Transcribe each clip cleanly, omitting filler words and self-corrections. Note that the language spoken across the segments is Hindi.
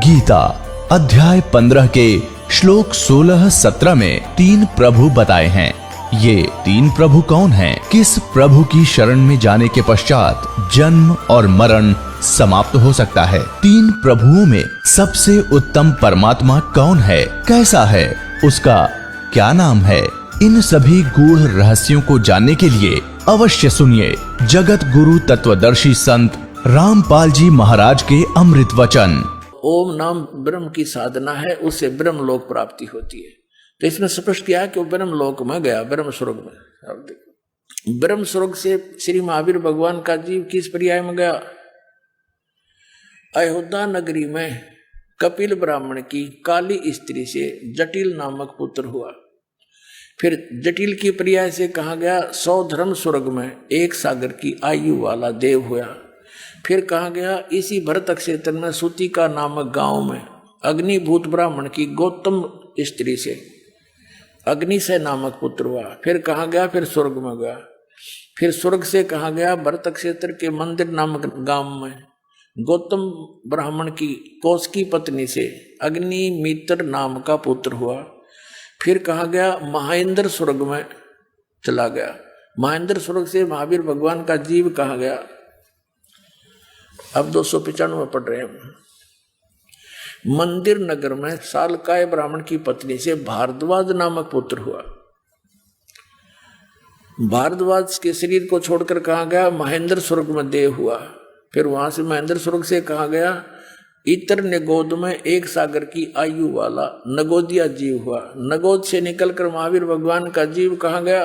गीता अध्याय 15 के श्लोक 16-17 में 3 प्रभु बताए हैं। ये 3 प्रभु कौन हैं? किस प्रभु की शरण में जाने के पश्चात जन्म और मरण समाप्त हो सकता है? 3 प्रभुओं में सबसे उत्तम परमात्मा कौन है? कैसा है? उसका क्या नाम है? इन सभी गूढ़ रहस्यों को जानने के लिए अवश्य सुनिए जगत गुरु तत्वदर्शी संत रामपाल जी महाराज के अमृत वचन। ओम नाम ब्रह्म की साधना है, उससे ब्रह्म लोक प्राप्ति होती है। तो इसमें स्पष्ट किया है कि वो ब्रह्म लोक में गया, ब्रह्म स्वर्ग में। अब देखो, ब्रह्म स्वर्ग से श्री महावीर भगवान का जीव किस पर्याय में गया? अयोध्या नगरी में कपिल ब्राह्मण की काली स्त्री से जटिल नामक पुत्र हुआ। फिर जटिल की पर्याय से कहा गया 100 धर्म स्वर्ग में 1 सागर की आयु वाला देव हुआ। फिर कहा गया इसी भरत क्षेत्र में सूतिका नामक गांव में अग्निभूत ब्राह्मण की गौतम स्त्री से अग्निशय नामक पुत्र हुआ। फिर कहा गया फिर स्वर्ग में गया। फिर स्वर्ग से कहा गया भरत क्षेत्र के मंदिर नामक गांव में गौतम ब्राह्मण की कोस की पत्नी से अग्निमित्र नाम का पुत्र हुआ। फिर कहा गया महेंद्र स्वर्ग में चला गया। महेंद्र स्वर्ग से महावीर भगवान का जीव कहा गया। अब 295 पढ़ रहे हैं। मंदिर नगर में सालकाय ब्राह्मण की पत्नी से भारद्वाज नामक पुत्र हुआ। भारद्वाज के शरीर को छोड़कर कहा गया महेंद्र स्वर्ग में देव हुआ। फिर वहां से महेंद्र स्वर्ग से कहा गया इतर निगोद में 1 सागर की आयु वाला नगोदिया जीव हुआ। नगोद से निकलकर महावीर भगवान का जीव कहा गया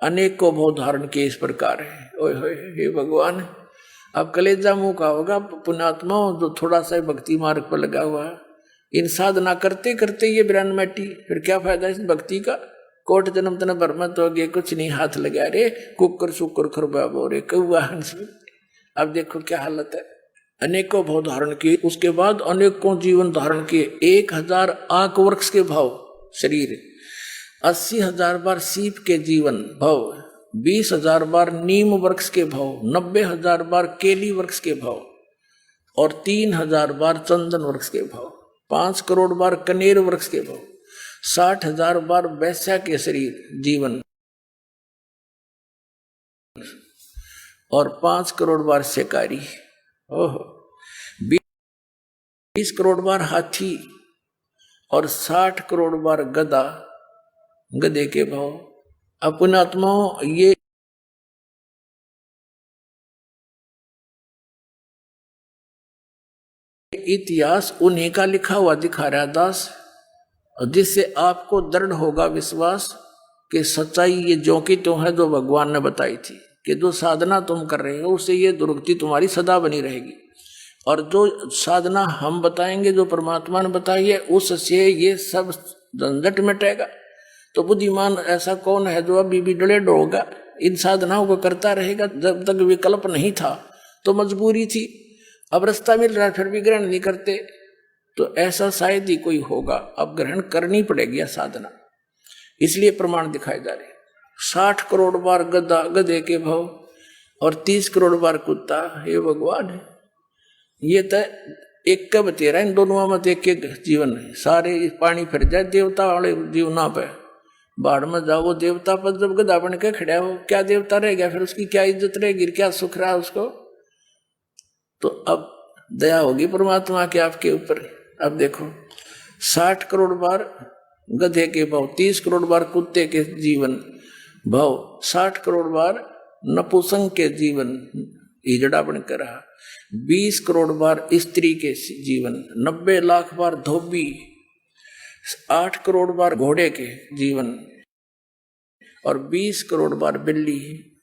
अनेक को भव धारण के इस प्रकार है। ओए होए हे भगवान, अब कलेजा मुंह का होगा पुण्यात्मा जो थोड़ा सा भक्ति मार्ग पर लगा हुआ है। इन साधना करते करते ये ब्रान मैटी, फिर क्या फायदा इस भक्ति का? कोट जन्म तन बर्मत हो गए, कुछ नहीं हाथ लगा रे कुकर सुकर खरबा बोरे कौआ हंस। अब देखो क्या हालत है। अनेकों भव धारण किए, उसके बाद अनेकों जीवन धारण किए। 1000 आक वृक्ष के भाव शरीर, 80,000 बार सीप के जीवन भाव, 20,000 बार नीम वृक्ष के भाव, 90,000 बार केली वृक्ष के भाव और 3,000 बार चंदन वृक्ष के भाव, 5 करोड़ बार कनेर वृक्ष के भाव, 60,000 बार वैश्या के शरीर जीवन और 5 करोड़ बार शिकारी। ओहो, 20 करोड़ बार हाथी और 60 करोड़ बार गधा, गधे के भाव। अपने आत्माओं ये इतिहास उन्हीं का लिखा हुआ दिखा रहा दास, जिससे आपको दृढ़ होगा विश्वास कि सच्चाई ये जो की तो है जो भगवान ने बताई थी कि जो साधना तुम कर रहे हो उससे ये दुर्गति तुम्हारी सदा बनी रहेगी। और जो साधना हम बताएंगे जो परमात्मा ने बताई है उससे ये सब झंझट मिटेगा। तो बुद्धिमान ऐसा कौन है जो अभी भी डले डोगा इन साधनाओं को करता रहेगा? जब तक विकल्प नहीं था तो मजबूरी थी, अब रास्ता मिल रहा है फिर भी ग्रहण नहीं करते। तो ऐसा शायद ही कोई होगा, अब ग्रहण करनी पड़ेगी यह साधना। इसलिए प्रमाण दिखाए जा रहे। 60 करोड़ बार गधा, गधे के भाव और 30 करोड़ बार कुत्ता। हे भगवान, ये तो एक का बतेरा इन दोनों में एक एक जीवन है। सारे पानी फिर जाए देवता वाले जीवना पे, बाढ़ में जाओ वो देवता पर जब गधा बन के खड़ा हो, क्या देवता रह गया? फिर उसकी क्या इज्जत रहेगी, क्या सुख रहा उसको? तो अब दया होगी परमात्मा के आपके ऊपर। अब देखो 60 करोड़ बार गधे के भाव, 30 करोड़ बार कुत्ते के जीवन भाव, 60 करोड़ बार नपुंसक के जीवन हिजड़ा बनकर रहा, 20 करोड़ बार स्त्री के जीवन, 90 लाख बार धोबी, 8 करोड़ बार घोड़े के जीवन और 20 करोड़ बार बिल्ली,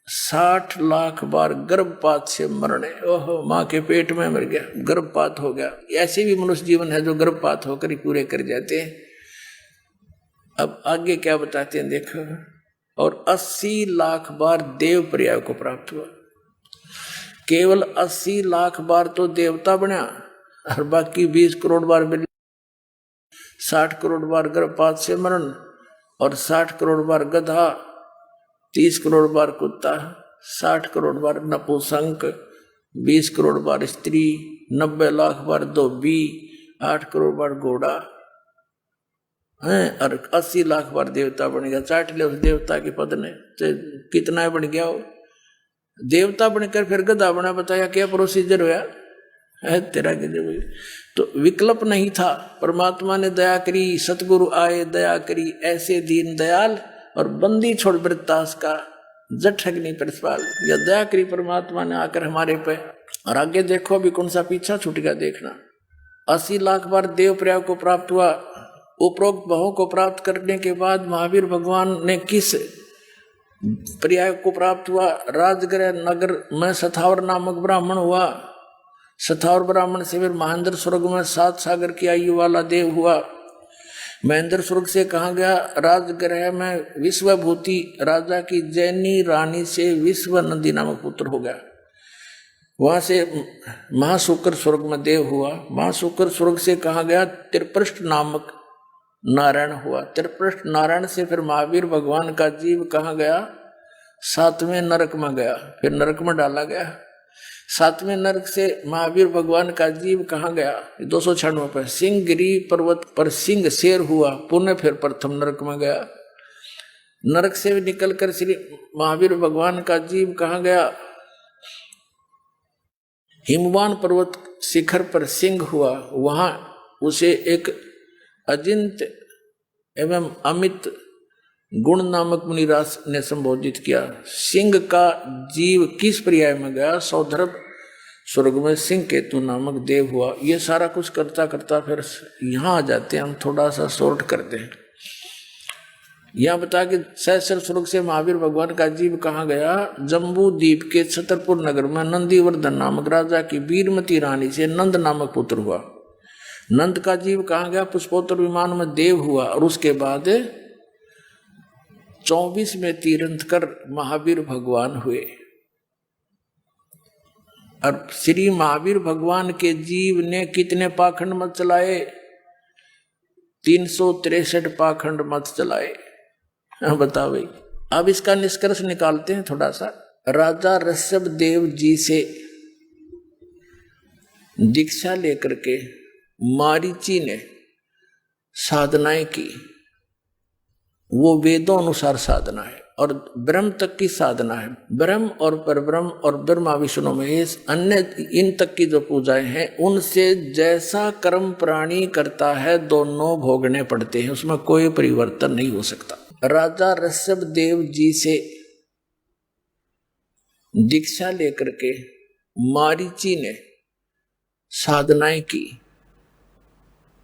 60 लाख बार गर्भपात से मरने। ओहो, माँ के पेट में मर गया, गर्भपात हो गया। ऐसे भी मनुष्य जीवन है जो गर्भपात होकर ही पूरे कर जाते हैं। अब आगे क्या बताते हैं देखो। और 80 लाख बार देव पर्याय को प्राप्त हुआ। केवल 80 लाख बार तो देवता बना और बाकी 20 करोड़ बार बिल्ली, 60 करोड़ बार गर्भपात से मरण और 60 करोड़ बार गधा, 30 करोड़ बार कुत्ता, 60 करोड़ बार नपुंसक, 20 करोड़ बार स्त्री, 90 लाख बार धोबी 8 करोड़ बार घोड़ा है और 80 लाख बार देवता बन गया। चाट ले उस देवता के पद ने, तो कितना बन गया वो देवता बनकर फिर गधा बना। बताया क्या प्रोसीजर हुआ है तेरा के जब तो विकल्प नहीं था। परमात्मा ने दया करी, सतगुरु आए दया करी, ऐसे दीन दयाल और बंदी छोड़ वृत्तास का जठ अग्नि परसपाल। या दया करी परमात्मा ने आकर हमारे पे। और आगे देखो अभी कौन सा पीछा छूट गया देखना। 80 लाख बार देव प्रयाग को प्राप्त हुआ। उपरोक्त भावों को प्राप्त करने के बाद महावीर भगवान ने किस पर्याय को प्राप्त हुआ? राजगृह नगर में सथावर नामक ब्राह्मण हुआ। सथावर ब्राह्मण से फिर महेंद्र स्वर्ग में 7 सागर की आयु वाला देव हुआ। महेंद्र स्वर्ग से कहा गया राजगृह में विश्वभूति राजा की जैनी रानी से विश्व नंदी नामक पुत्र हो गया। वहां से महाशुक्र स्वर्ग में देव हुआ। महाशुक्र स्वर्ग से कहा गया त्रिपृष्ठ नामक नारायण हुआ। त्रिपृष्ठ नारायण से फिर महावीर भगवान का जीव कहा गया 7वें नरक में गया, फिर नरक में डाला गया। 7वें नरक से महावीर भगवान का जीव कहाँ गया? 296 पर सिंहगिरी पर्वत पर सिंह शेर हुआ, पुनः फिर प्रथम नरक में गया। नरक से निकलकर श्री महावीर भगवान का जीव कहाँ गया? हिमवान पर्वत शिखर पर सिंह हुआ, वहां उसे एक अजिंत एवं अमित गुण नामक मुनिराज ने संबोधित किया। सिंह का जीव किस पर्याय में गया? सौधर्भ स्वर्ग में सिंह केतु नामक देव हुआ। ये सारा कुछ करता करता फिर यहाँ आ जाते हैं, हम थोड़ा सा शॉर्ट करते हैं। यहाँ बता कि सहस्र स्वर्ग से महावीर भगवान का जीव कहाँ गया? जम्बू द्वीप के छतरपुर नगर में नंदीवर्धन नामक राजा की वीरमती रानी से नंद नामक पुत्र हुआ। नंद का जीव कहाँ गया? पुष्पोत्तर विमान में देव हुआ। और उसके बाद 24 में तीर्थंकर महावीर भगवान हुए। और श्री महावीर भगवान के जीव ने कितने पाखंड मत चलाए? 363 पाखंड मत चलाए। बताओ भाई। अब इसका निष्कर्ष निकालते हैं थोड़ा सा। राजा ऋषभ देव जी से दीक्षा लेकर के मारीची ने साधनाएं की। वो वेदों अनुसार साधना है और ब्रह्म तक की साधना है। ब्रह्म और परब्रह्म और ब्रह्मा विष्णु महेश अन्य इन तक की जो पूजाएं हैं, उनसे जैसा कर्म प्राणी करता है दोनों भोगने पड़ते हैं, उसमें कोई परिवर्तन नहीं हो सकता। राजा ऋषभ देव जी से दीक्षा लेकर के मारीची ने साधनाएं की।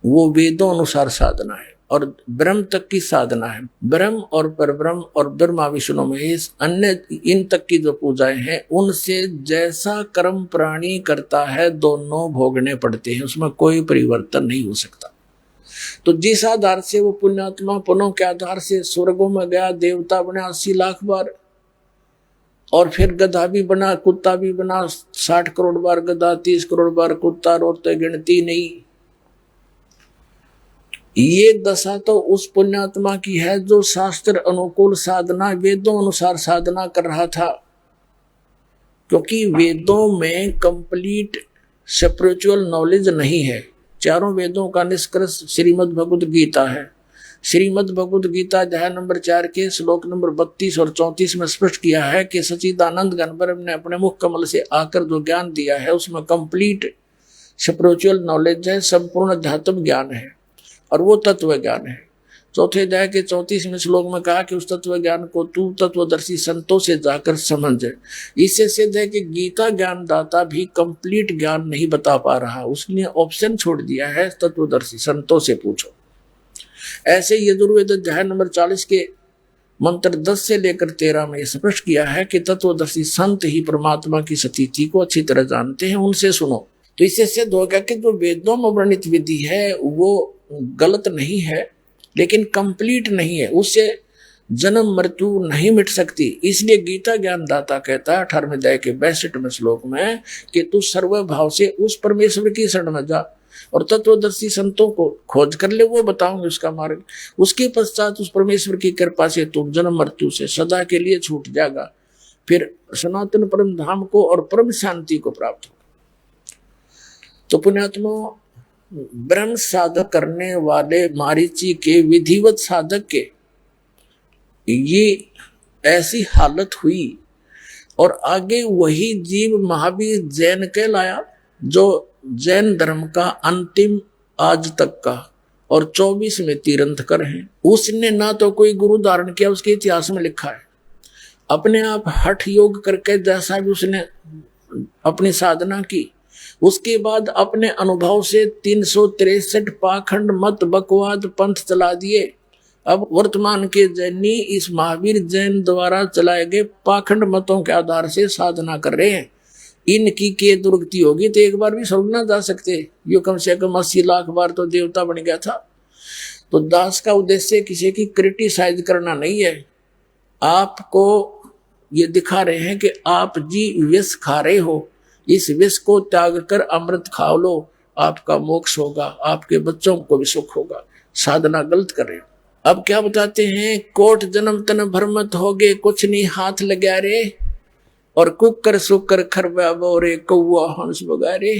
वो वेदों अनुसार साधना है और ब्रह्म तक की साधना है। ब्रह्म और परब्रह्म और ब्रह्मा विष्णु महेश अन्य इन तक की जो पूजाएं हैं, उनसे जैसा कर्म प्राणी करता है दोनों भोगने पड़ते हैं, उसमें कोई परिवर्तन नहीं हो सकता। तो जिस आधार से वो पुण्यात्मा पुण्यों के आधार से स्वर्गों में गया, देवता बना 80 लाख बार, और फिर गधा भी बना, कुत्ता भी बना, 60 करोड़ बार गधा, 30 करोड़ बार कुत्ता, रोते गिनती नहीं। ये दशा तो उस पुण्यात्मा की है जो शास्त्र अनुकूल साधना, वेदों अनुसार साधना कर रहा था। क्योंकि वेदों में कंप्लीट स्पिरिचुअल नॉलेज नहीं है। चारों वेदों का निष्कर्ष श्रीमद् भगवद गीता है। श्रीमद् भगवद गीता अध्याय नंबर 4 के श्लोक नंबर 32 और 34 में स्पष्ट किया है कि सच्चिदानंद घन ब्रह्म ने अपने मुख कमल से आकर जो ज्ञान दिया है, उसमें कंप्लीट स्पिरिचुअल नॉलेज है, संपूर्ण अध्यात्म ज्ञान है, और वो तत्व ज्ञान है। चौथे अध्याय के 34वें श्लोक में कहा कि उस तत्व ज्ञान को तू तत्वदर्शी संतों से जाकर समझ। इससे सिद्ध है कि गीता ज्ञान दाता भी कंप्लीट ज्ञान नहीं बता पा रहा, उसने ऑप्शन छोड़ दिया है तत्वदर्शी संतों से पूछो। ऐसे यजुर्वेद अध्याय नंबर 40 के मंत्र 10 से लेकर 13 में स्पष्ट किया है कि तत्वदर्शी संत ही परमात्मा की स्थिति को अच्छी तरह जानते हैं, उनसे सुनो। तो इससे सिद्ध हो गया कि जो वेदों में वर्णित विधि है वो गलत नहीं है, लेकिन कंप्लीट नहीं है, उससे जन्म मृत्यु नहीं मिट सकती। इसलिए गीता ज्ञान दाता कहता है 18वें अध्याय के 62वें श्लोक में कि तू सर्व भाव से उस परमेश्वर की शरण में जा और तत्वदर्शी संतों को खोज कर ले, वो बताऊंगे उसका मार्ग। उसके पश्चात उस परमेश्वर की कृपा से तुम जन्म मृत्यु से सदा के लिए छूट जाएगा, फिर सनातन परम धाम को और परम शांति को प्राप्त हो। तो पुण्यात्मा, ब्रह्म साधक करने वाले मारीची के विधिवत साधक के ये ऐसी हालत हुई और आगे वही जीव महावीर जैन कहलाया, जो जैन धर्म का अंतिम आज तक का और 24 में तीर्थंकर है। उसने ना तो कोई गुरु धारण किया, उसके इतिहास में लिखा है, अपने आप हठ योग करके जैसा भी उसने अपनी साधना की, उसके बाद अपने अनुभव से 363 पाखंड मत बकवाद पंथ चला दिए। अब वर्तमान के जैनी इस महावीर जैन द्वारा चलाए गए पाखंड मतों के आधार से साधना कर रहे हैं। इनकी के दुर्गति होगी तो एक बार भी स्वर्ग ना जा सकते, यो कम से कम 80 लाख बार तो देवता बन गया था। तो दास का उद्देश्य किसी की क्रिटिसाइज करना नहीं है, आपको ये दिखा रहे हैं कि आप जी विष खा रहे हो, इस विष को त्याग कर अमृत खा लो, आपका मोक्ष होगा, आपके बच्चों को भी सुख होगा। साधना गलत कर रहे हो। अब क्या बताते हैं, कोट जन्म तन भरमत होगे, कुछ नहीं हाथ लगा रे, और कुकर सुकर खरबा बोरे कौआ हंस बगारे।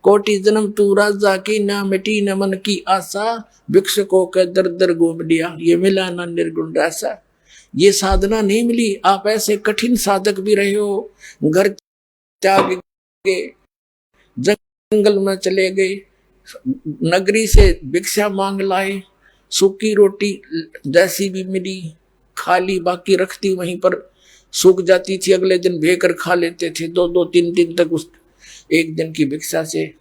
कोटि जन्म तू राजा की, ना मिटी न मन की आशा, भिक्षुकों का दर दर घूम लिया, ये मिला ना निर्गुण रासा। ये साधना नहीं मिली, आप ऐसे कठिन साधक भी रहे हो, घर त्याग गए, जंगल में चले गए, नगरी से भिक्षा मांग लाए, सूखी रोटी जैसी भी मिली खा ली, बाकी रखती वहीं पर सूख जाती थी, अगले दिन भेकर खा लेते थे, 2-2-3 दिन तक उस एक दिन की भिक्षा से,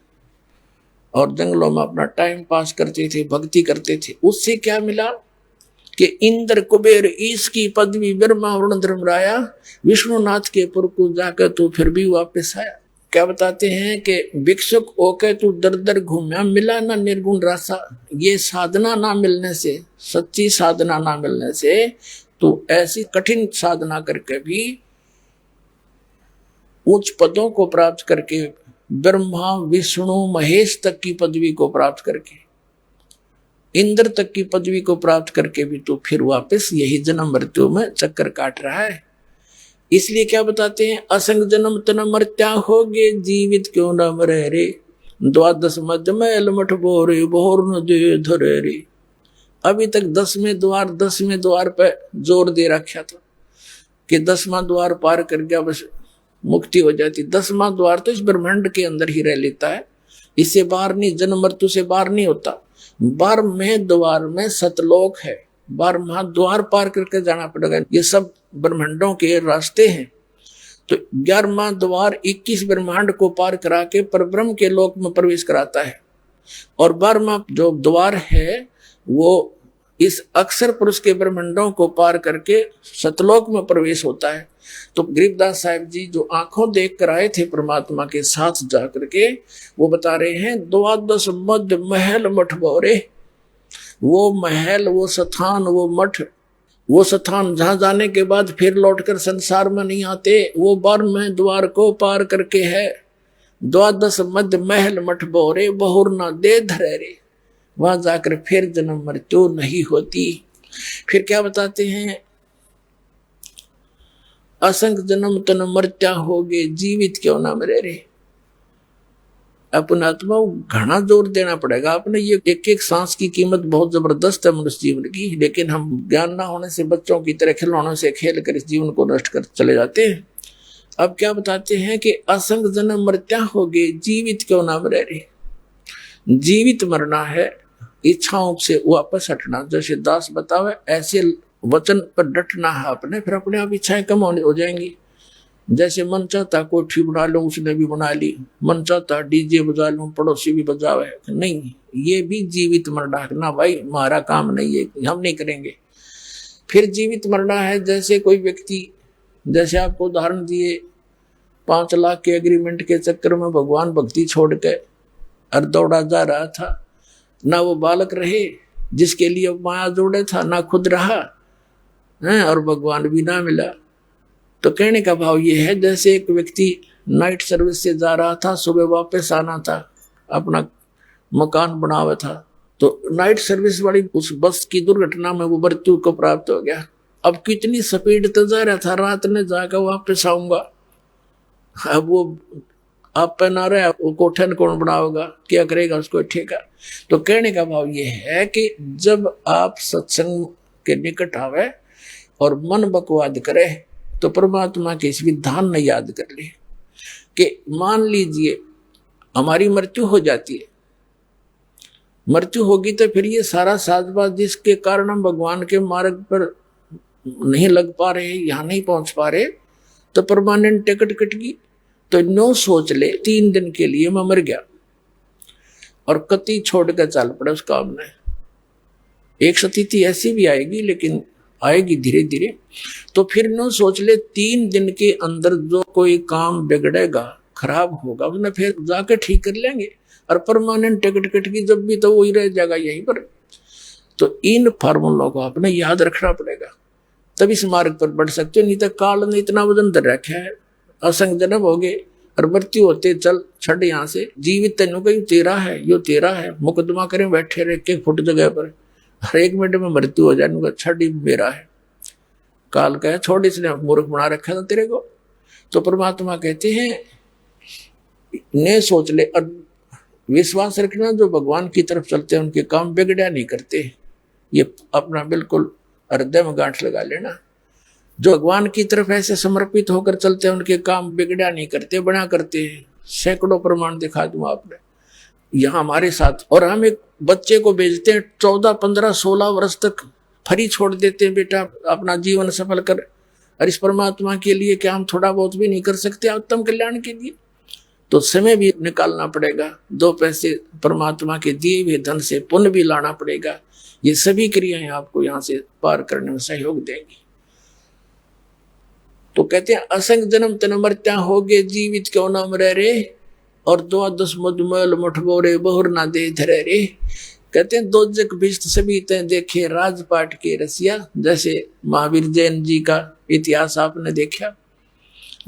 और जंगलों में अपना टाइम पास करते थे, भक्ति करते थे। उससे क्या मिला कि इंद्र कुबेर ईश की पदवी, ब्रह्मा वरुण धर्मराया, विष्णुनाथ के पुर को जाकर तो फिर भी वापस आया। क्या बताते हैं कि भिक्षुक होकर तू दर दर घूमया, मिला ना निर्गुण रासा। ये साधना ना मिलने से, सच्ची साधना ना मिलने से, तो ऐसी कठिन साधना करके भी उच्च पदों को प्राप्त करके, ब्रह्मा विष्णु महेश तक की पदवी को प्राप्त करके, इंद्र तक की पदवी को प्राप्त करके भी तो फिर वापस यही जन्म मृत्यु में चक्कर काट रहा है। इसलिए क्या बताते हैं, असंग जन्म तन मर्त्या होगे, जीवित क्यों न मरे रे, द्वादश मध्य मैल मठ बोरे, बोर न दे धरे रे। अभी तक 10वें द्वार पे जोर दे रखा था कि 10वां द्वार पार कर गया बस मुक्ति हो जाती। 10वां द्वार तो इस ब्रह्मांड के अंदर ही रह लेता है, इससे बाहर नहीं, जन्म मृत्यु से बाहर नहीं होता। 12वें द्वार में सतलोक है, 12वां द्वार पार करके जाना पड़ेगा। ये सब ब्रह्मांडों के रास्ते हैं। तो 11वां द्वार 21 ब्रह्मांड को पार करा के परब्रह्म के लोक में प्रवेश कराता है, और 12वां जो द्वार है वो इस अक्षर पुरुष के ब्रह्मांडों को पार करके सतलोक में प्रवेश होता है। तो गरीबदास साहिब जी जो आंखों देख कर आए थे परमात्मा के साथ जाकर के, वो बता रहे हैं, 12 मध्य महल मठ बोरे। वो महल, वो स्थान, वो मठ, वो स्थान जहां जाने के बाद फिर लौटकर संसार में नहीं आते, वो 12वें द्वार को पार करके है। 12 मध्य महल मठ बोरे, बहुर न दे धरे रे। वहां जाकर फिर जन्म मृत्यु नहीं होती। फिर क्या बताते हैं, असंग जन्म तन मर्त्या होगे, जीवित क्यों ना मरे रे। अपना आत्मा घना जोर देना पड़ेगा। आपने ये एक एक सांस की कीमत बहुत जबरदस्त है मनुष्य जीवन की, लेकिन हम ज्ञान ना होने से बच्चों की तरह खिलौनों से खेल कर इस जीवन को नष्ट कर चले जाते हैं। अब क्या बताते हैं कि असंग जन्म मर्त्या होगे, जीवित क्यों ना मरे रे। जीवित मरना है, इच्छाओं से वापस हटना। जैसे दास बतावे ऐसे वचन पर डटना है अपने, फिर अपने आप इच्छाएं कम हो जाएंगी। जैसे मन चाहता कोठी बना लो, उसने भी बना ली, मन चाहता डीजे बजा लो, पड़ोसी भी बजावे, नहीं, ये भी जीवित मरना ना भाई, हमारा काम नहीं है, हम नहीं करेंगे। फिर जीवित मरना है, जैसे कोई व्यक्ति, जैसे आपको उदाहरण दिए, 5 लाख के एग्रीमेंट के चक्कर में भगवान भक्ति छोड़ के और दौड़ा जा रहा था, ना वो बालक रहे जिसके लिए माया जोड़े था, ना खुद रहा है, और भगवान भी ना मिला। तो कहने का भाव ये है, जैसे एक व्यक्ति नाइट सर्विस से जा रहा था, सुबह वापस आना था, अपना मकान बनावा था, तो नाइट सर्विस वाली उस बस की दुर्घटना में वो मृत्यु को प्राप्त हो गया। अब कितनी स्पीड तो जा रहा था, रात में जाकर वापस आऊंगा। अब वो आप पहना रहे वो कोठन कौन बनाओगा, क्या करेगा उसको ठेका। तो कहने का भाव ये है कि जब आप सत्संग के निकट आवे और मन बकवाद करे तो परमात्मा के इस विधान ने याद कर ले कि मान लीजिए हमारी मृत्यु हो जाती है, मृत्यु होगी तो फिर ये सारा साजबाज जिसके कारण हम भगवान के मार्ग पर नहीं लग पा रहे, यहां नहीं पहुंच पा रहे, तो परमानेंट टिकट कट गई। तो नो सोच ले 3 दिन के लिए मैं मर गया और कति छोड़ कर चल पड़ा उस काम में। एक स्थिति ऐसी भी आएगी, लेकिन आएगी धीरे धीरे। तो फिर नो सोच ले 3 दिन के अंदर जो कोई काम बिगड़ेगा, खराब होगा, उसने फिर जाके ठीक कर लेंगे। और परमानेंट टिकट कट की जब भी तो वही रह जाएगा यहीं पर। तो इन फार्मूलों को आपने याद रखना पड़ेगा, तब इस मार्ग पर बढ़ सकते हो। नहीं तो काल ने इतना वजन धर रखा है, असंग जन्म हो गए और मृत्यु होते चल छड़ यहाँ से। जीवित तेनों का तेरा है, यो तेरा है, मुकदमा करें बैठे रहे 1 फुट जगह पर, हर 1 मिनट में मृत्यु हो जाए, छड़ ही मेरा है। काल का है, छोड़, इसने मूर्ख बना रखा था तेरे को। तो परमात्मा कहते हैं ने सोच ले और विश्वास रखना, जो भगवान की तरफ चलते हैं उनके काम बिगड़ा नहीं करते। ये अपना बिल्कुल हृदय में गांठ लगा लेना। जो भगवान की तरफ ऐसे समर्पित होकर चलते हैं उनके काम बिगड़ा नहीं करते, बना करते हैं। सैकड़ों प्रमाण दिखा दूं आपने यहाँ हमारे साथ। और हम एक बच्चे को भेजते हैं 14, 15, 16 वर्ष तक फ्री छोड़ देते हैं, बेटा अपना जीवन सफल कर। और इस परमात्मा के लिए क्या हम थोड़ा बहुत भी नहीं कर सकते उत्तम कल्याण के लिए? तो समय भी निकालना पड़ेगा, 2 पैसे परमात्मा के दिए हुए धन से पुण्य भी लाना पड़ेगा। ये सभी क्रियाएं आपको यहाँ से पार करने में सहयोग देंगी। तो कहते हैं असंग जन्म तन मर्त्या हो गए, जीवित क्यों ना मरे रे, और 12 मधुमल मठबोरे बहुर ना दे धरे रे। कहते हैं दोजक भिष्ट सभी तय देखे राजपाट के रसिया। जैसे महावीर जैन जी का इतिहास आपने देखा।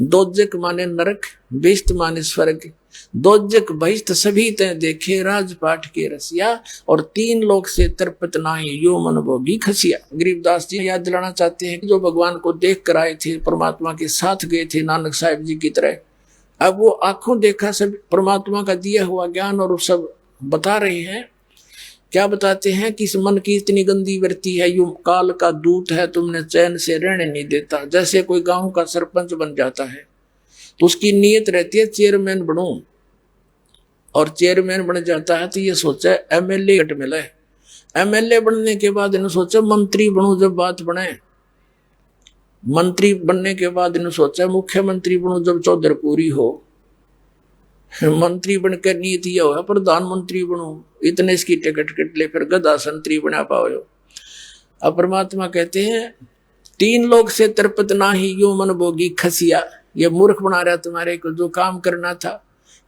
दोजक माने नरक, भिष्ट माने स्वर्ग। दोजक बहिष्ट सभी तय देखे राजपाट के रसिया, और 3 लोक से तरपत नाही यो मन भोगी खसिया। गरीबदास जी याद दिलाना चाहते हैं जो भगवान को देख कर आए थे, परमात्मा के साथ गए थे नानक साहिब जी की तरह। अब वो आंखों देखा सब परमात्मा का दिया हुआ ज्ञान, और सब बता रहे हैं। क्या बताते हैं कि इस मन की इतनी गंदी वृत्ति है, यू काल का दूत है, तुमने चैन से रहने नहीं देता। जैसे कोई गांव का सरपंच बन जाता है तो उसकी नीयत रहती है चेयरमैन बनूं, और चेयरमैन बन जाता है तो ये सोचा एमएलए घट मिला है। एमएलए बनने के बाद इन्होंने सोचा मंत्री बनूं, जब बात बने। मंत्री बनने के बाद इन्होंने सोचा मुख्यमंत्री बनूं, जब चौधर पूरी हो। मंत्री बनकर नीति यह हो प्रधानमंत्री बनूं, इतने इसकी टिकट कट ले, फिर गदा संतरी बना पाओ। अब परमात्मा कहते हैं 3 लोग से तरपत ना ही यो मन भोगी खसिया। ये मूर्ख बना रहा तुम्हारे को जो काम करना था।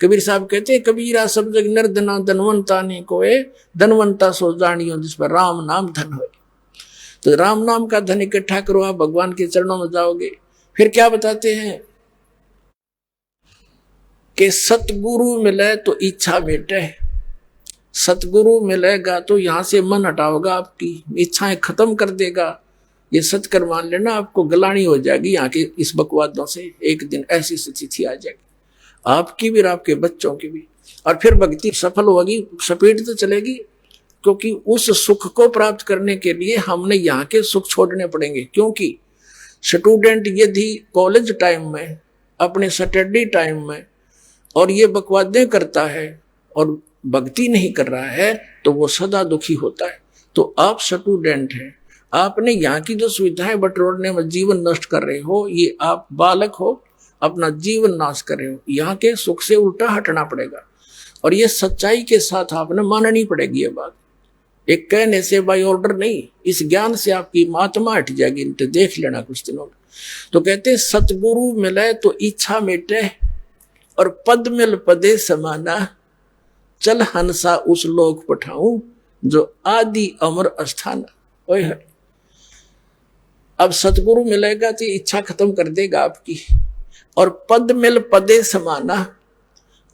कबीर साहब कहते हैं कबीरा सब जग निर्धना धनवंता ने कोए, धनवंता सो जानियो जिस पर राम नाम धन हो। तो राम नाम का धन इकट्ठा करो, आप भगवान के चरणों में जाओगे। फिर क्या बताते हैं कि सतगुरु मिले तो इच्छा मिटे। सतगुरु मिलेगा तो यहां से मन हटाओगा, आपकी इच्छाएं खत्म कर देगा। ये सत्कर मान लेना, आपको गलानी हो जाएगी यहाँ के इस बकवादों से। एक दिन ऐसी स्थिति आ जाएगी आपकी भी और आपके बच्चों की भी। और फिर भक्ति सफल होगी, स्पीड तो चलेगी, क्योंकि उस सुख को प्राप्त करने के लिए हमने यहाँ के सुख छोड़ने पड़ेंगे। क्योंकि स्टूडेंट यदि कॉलेज टाइम में, अपने स्टडी टाइम में और ये बकवादें करता है और भक्ति नहीं कर रहा है तो वो सदा दुखी होता है। तो आप स्टूडेंट हैं, आपने यहाँ की जो सुविधाएं बटोरने में जीवन नष्ट कर रहे हो, ये आप बालक हो, अपना जीवन नाश कर रहे हो। यहाँ के सुख से उल्टा हटना पड़ेगा, और ये सच्चाई के साथ आपने माननी पड़ेगी ये बात। एक कहने से बाय ऑर्डर नहीं, इस ज्ञान से आपकी महात्मा हट जाएगी। तो देख लेना कुछ दिनों में। तो कहते हैं सतगुरु मिले तो इच्छा मिटे, और पद मिल पदे समाना, चल हंसा उस लोक पठाऊं जो आदि अमर अस्थाना। ओए है, अब सतगुरु मिलेगा तो इच्छा खत्म कर देगा आपकी। और पद मिल पदे समाना,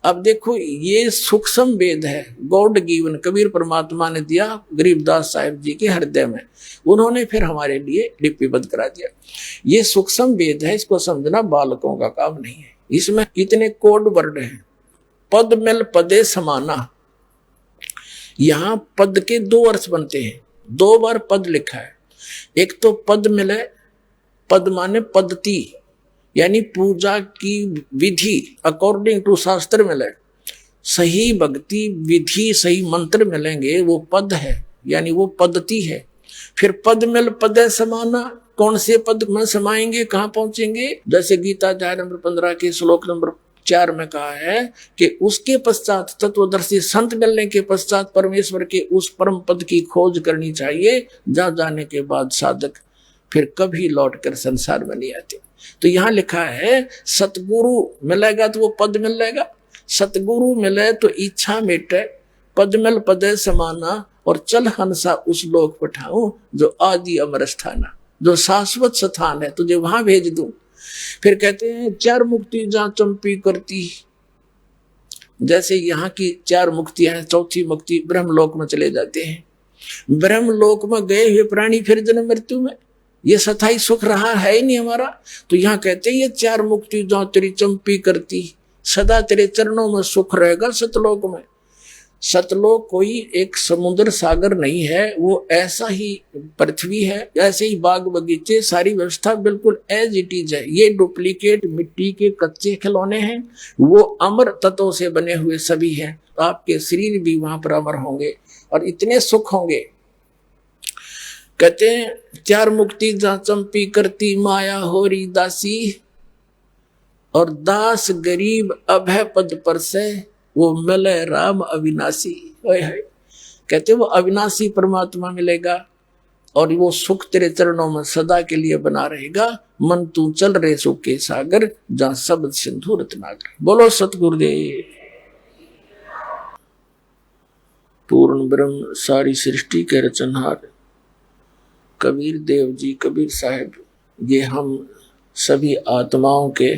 अब देखो ये सूक्ष्म वेद है, गॉड गिवन, कबीर परमात्मा ने दिया गरीबदास साहिब जी के हृदय में, उन्होंने फिर हमारे लिए लिपिबद्ध करा दिया। ये सूक्ष्म वेद है, इसको समझना बालकों का काम नहीं है। इसमें कितने कोड वर्ड हैं, पद मिल पदे समाना, यहां पद के दो अर्थ बनते हैं, दो बार पद लिखा है। एक तो पद मिले, पद माने पद्धति, यानी पूजा की विधि अकॉर्डिंग टू शास्त्र मिले, सही भक्ति विधि सही मंत्र मिलेंगे, वो पद है, यानी वो पद्धति है। फिर पद मिल पदे समाना, कौन से पद में समाएंगे, कहां पहुंचेंगे? जैसे गीता अध्याय नंबर 15 के श्लोक नंबर 4 में कहा है कि उसके पश्चात तत्वदर्शी संत मिलने के पश्चात परमेश्वर के उस परम पद की खोज करनी चाहिए, जहां जाने के बाद साधक फिर कभी लौटकर संसार में नहीं आते। तो यहां लिखा है सतगुरु मिलेगा तो वो पद मिलेगा, सतगुरु मिले तो इच्छा मिटे, पद मिल पदे समाना, और चल हंसा उस लोक पठाऊं जो आदि अमर स्थाना, जो शाश्वत स्थान है तुझे वहां भेज दूं। फिर कहते हैं चार मुक्ति जहां चंपी करती, जैसे यहाँ की चार मुक्तियां हैं, चौथी मुक्ति ब्रह्मलोक में चले जाते हैं। ब्रह्मलोक में गए हुए प्राणी फिर जन्म मृत्यु में, ये सथाई सुख रहा है ही नहीं हमारा। तो यहाँ कहते हैं ये चार मुक्ति जहां तेरी चंपी करती, सदा तेरे चरणों में सुख रहेगा सतलोक में। सतलोक कोई एक समुद्र सागर नहीं है, वो ऐसा ही पृथ्वी है, ऐसे ही बाग बगीचे, सारी व्यवस्था बिल्कुल एज इट इज है। ये डुप्लीकेट मिट्टी के कच्चे खिलौने हैं, वो अमर तत्वों से बने हुए सभी हैं। तो आपके शरीर भी वहां पर अमर होंगे और इतने सुख होंगे। कहते हैं चार मुक्ति जहां चंपी करती, माया होरी दासी, और दास गरीब अभय पद पर से, वो मिले राम अविनाशी। कहते वो अविनाशी परमात्मा मिलेगा और वो सुख तेरे चरणों में सदा के लिए बना रहेगा। मन तू चल रे सुख के सागर, जहां शब्द सिंधु रत्नाकर। बोलो सतगुरुदेव। पूर्ण ब्रह्म सारी सृष्टि के रचनहार कबीर देव जी, कबीर साहब, ये हम सभी आत्माओं के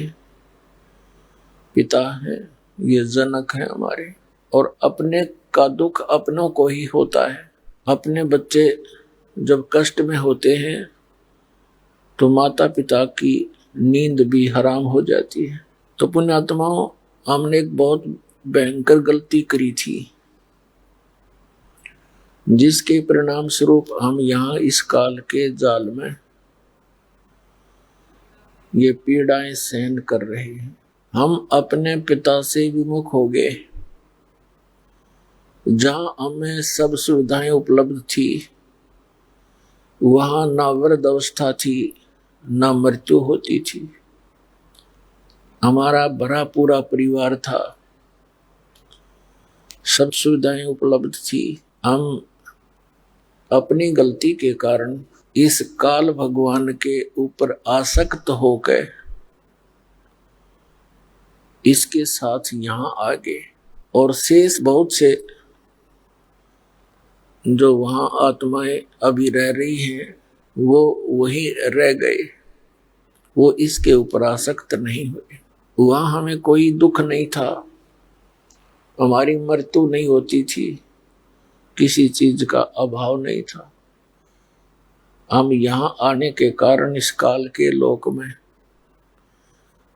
पिता हैं, ये जनक हैं हमारे। और अपने का दुख अपनों को ही होता है। अपने बच्चे जब कष्ट में होते हैं तो माता पिता की नींद भी हराम हो जाती है। तो पुण्यात्माओं, हमने एक बहुत भयंकर गलती करी थी, जिसके परिणाम स्वरूप हम यहाँ इस काल के जाल में ये पीड़ाएं सहन कर रहे हैं। हम अपने पिता से विमुख हो गए। जहां हमें सब सुविधाएं उपलब्ध थी, वहां ना वृद्ध अवस्था थी, ना मृत्यु होती थी। हमारा भरा पूरा परिवार था, सब सुविधाएं उपलब्ध थी। हम अपनी गलती के कारण इस काल भगवान के ऊपर आसक्त हो गए, इसके साथ यहां आ गए। और शेष बहुत से जो वहां आत्माएं अभी रह रही हैं, वो वही रह गए, वो इसके ऊपर आसक्त नहीं हुए। वहां हमें कोई दुख नहीं था, हमारी मृत्यु नहीं होती थी, किसी चीज का अभाव नहीं था। हम यहां आने के कारण इस काल के लोक में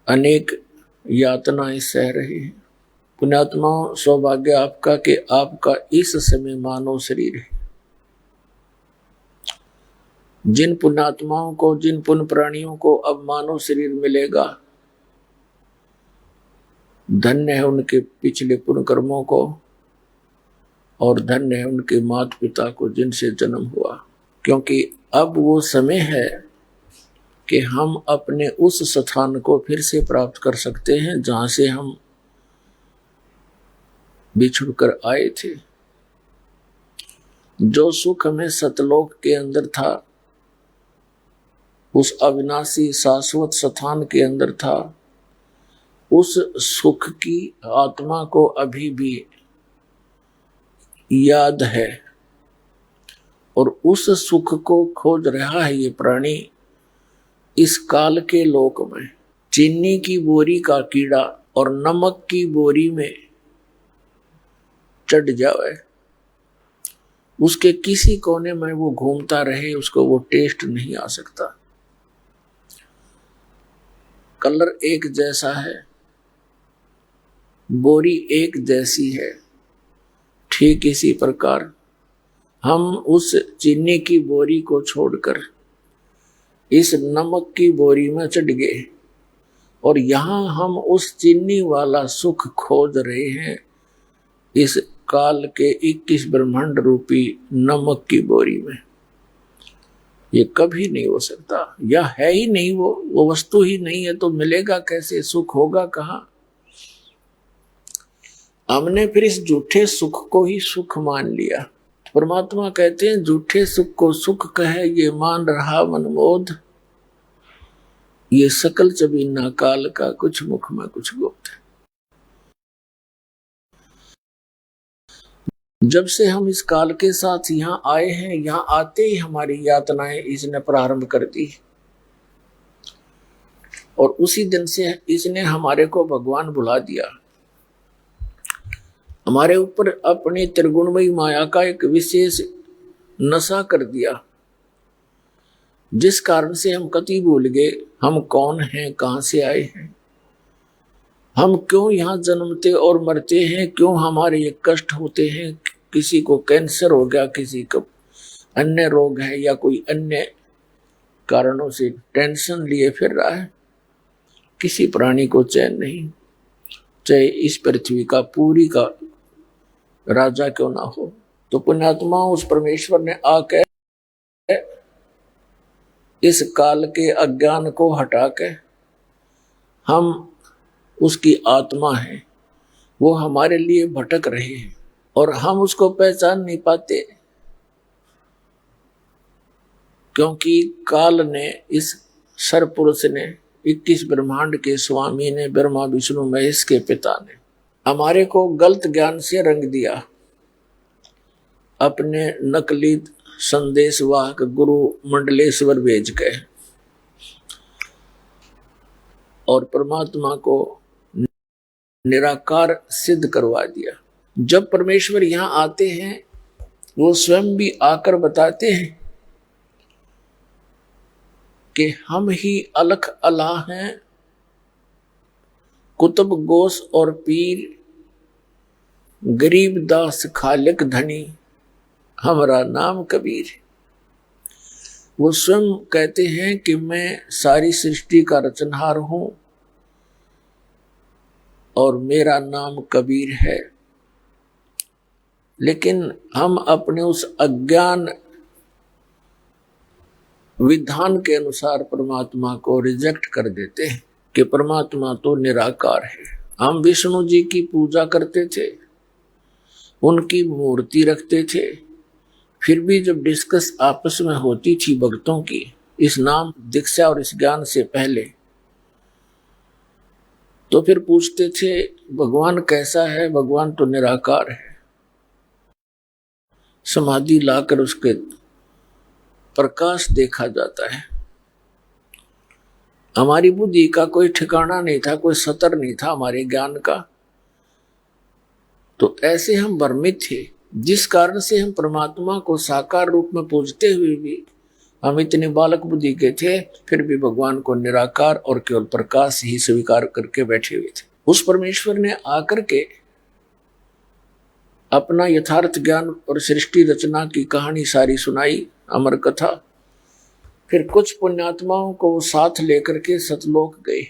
अनेक यातनाएं सह रहे हैं। पुण्यात्माओं, सौभाग्य आपका कि आपका इस समय मानव शरीर है। जिन पुण्यात्माओं को, जिन पुण्य प्राणियों को अब मानव शरीर मिलेगा, धन्य है उनके पिछले पुण्य कर्मों को, और धन्य है उनके माता पिता को जिनसे जन्म हुआ। क्योंकि अब वो समय है कि हम अपने उस स्थान को फिर से प्राप्त कर सकते हैं जहां से हम बिछुड़ कर आए थे। जो सुख हमें सतलोक के अंदर था, उस अविनाशी शाश्वत स्थान के अंदर था, उस सुख की आत्मा को अभी भी याद है और उस सुख को खोज रहा है ये प्राणी इस काल के लोक में। चीनी की बोरी का कीड़ा और नमक की बोरी में चढ़ जाए, उसके किसी कोने में वो घूमता रहे, उसको वो टेस्ट नहीं आ सकता। कलर एक जैसा है, बोरी एक जैसी है, ठीक इसी प्रकार हम उस चीनी की बोरी को छोड़कर इस नमक की बोरी में चढ़ गए और यहां हम उस चीनी वाला सुख खोज रहे हैं इस काल के 21 ब्रह्मांड रूपी नमक की बोरी में। ये कभी नहीं हो सकता, या है ही नहीं, वो वस्तु ही नहीं है तो मिलेगा कैसे, सुख होगा कहां। हमने फिर इस झूठे सुख को ही सुख मान लिया। परमात्मा कहते हैं झूठे सुख को सुख कहे ये मान रहा मनमोद, ये सकल चबीना काल का कुछ मुख में कुछ गुप्त है। जब से हम इस काल के साथ यहाँ आए हैं, यहाँ आते ही हमारी यातनाएं इसने प्रारंभ कर दी और उसी दिन से इसने हमारे को भगवान बुला दिया। हमारे ऊपर अपनी त्रिगुणमयी माया का एक विशेष नशा कर दिया, जिस कारण से हम कति भूल गए हम कौन हैं, कहां से आए हैं, हम क्यों यहाँ जन्मते और मरते हैं, क्यों हमारे ये कष्ट होते हैं। किसी को कैंसर हो गया, किसी को अन्य रोग है या कोई अन्य कारणों से टेंशन लिए फिर रहा है। किसी प्राणी को चैन नहीं, चाहे इस पृथ्वी का पूरी का राजा क्यों ना हो। तो पुण्यात्मा उस परमेश्वर ने आकर इस काल के अज्ञान को हटा के, हम उसकी आत्मा है, वो हमारे लिए भटक रहे हैं और हम उसको पहचान नहीं पाते, क्योंकि काल ने, इस सरपुरुष ने, 21 ब्रह्मांड के स्वामी ने, ब्रह्मा विष्णु महेश के पिता ने हमारे को गलत ज्ञान से रंग दिया। अपने नकली संदेशवाहक गुरु मंडलेश्वर भेज गए और परमात्मा को निराकार सिद्ध करवा दिया। जब परमेश्वर यहां आते हैं वो स्वयं भी आकर बताते हैं कि हम ही अलख अलाह हैं, कुतुब गोस और पीर, गरीब दास खालिक धनी, हमारा नाम कबीर। वो स्वयं कहते हैं कि मैं सारी सृष्टि का रचनहार हूं और मेरा नाम कबीर है। लेकिन हम अपने उस अज्ञान विधान के अनुसार परमात्मा को रिजेक्ट कर देते हैं कि परमात्मा तो निराकार है। हम विष्णु जी की पूजा करते थे, उनकी मूर्ति रखते थे, फिर भी जब डिस्कस आपस में होती थी भक्तों की इस नाम दीक्षा और इस ज्ञान से पहले, तो फिर पूछते थे भगवान कैसा है, भगवान तो निराकार है। समाधि लाकर उसके प्रकाश देखा जाता है। हमारी बुद्धि का कोई ठिकाना नहीं था, कोई सतर नहीं था हमारे ज्ञान का, तो ऐसे हम भ्रमित थे, जिस कारण से हम परमात्मा को साकार रूप में पूजते हुए भी हम इतने बालक बुद्धि के थे, फिर भी भगवान को निराकार और केवल प्रकाश ही स्वीकार करके बैठे हुए थे। उस परमेश्वर ने आकर के अपना यथार्थ ज्ञान और सृष्टि रचना की कहानी सारी सुनाई, अमर कथा। फिर कुछ पुण्यात्माओं को साथ लेकर के सतलोक गए,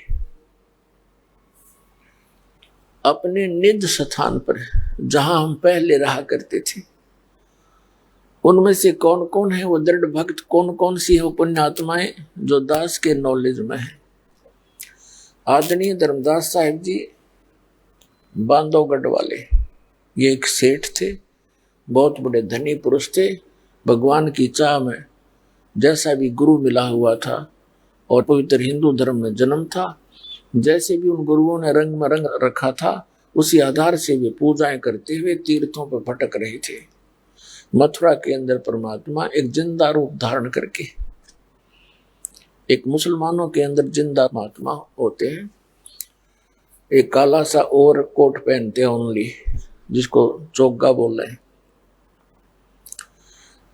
अपने निज स्थान पर जहां हम पहले रहा करते थे। उनमें से कौन कौन है वो दृढ़ भक्त, कौन कौन सी है पुण्यात्माएं जो दास के नॉलेज में है। आदरणीय धर्मदास साहिब जी बांधवगढ़ वाले, ये एक सेठ थे, बहुत बड़े धनी पुरुष थे। भगवान की चाह में जैसा भी गुरु मिला हुआ था और पवित्र हिंदू धर्म में जन्म था, जैसे भी उन गुरुओं ने रंग में रंग रखा था, उसी आधार से वे पूजाएं करते हुए तीर्थों पर भटक रहे थे। मथुरा के अंदर परमात्मा एक जिंदा रूप धारण करके, एक मुसलमानों के अंदर जिंदा महात्मा होते हैं, एक काला सा ओवर कोट पहनते हैं ओनली, जिसको चोगा बोल रहे हैं,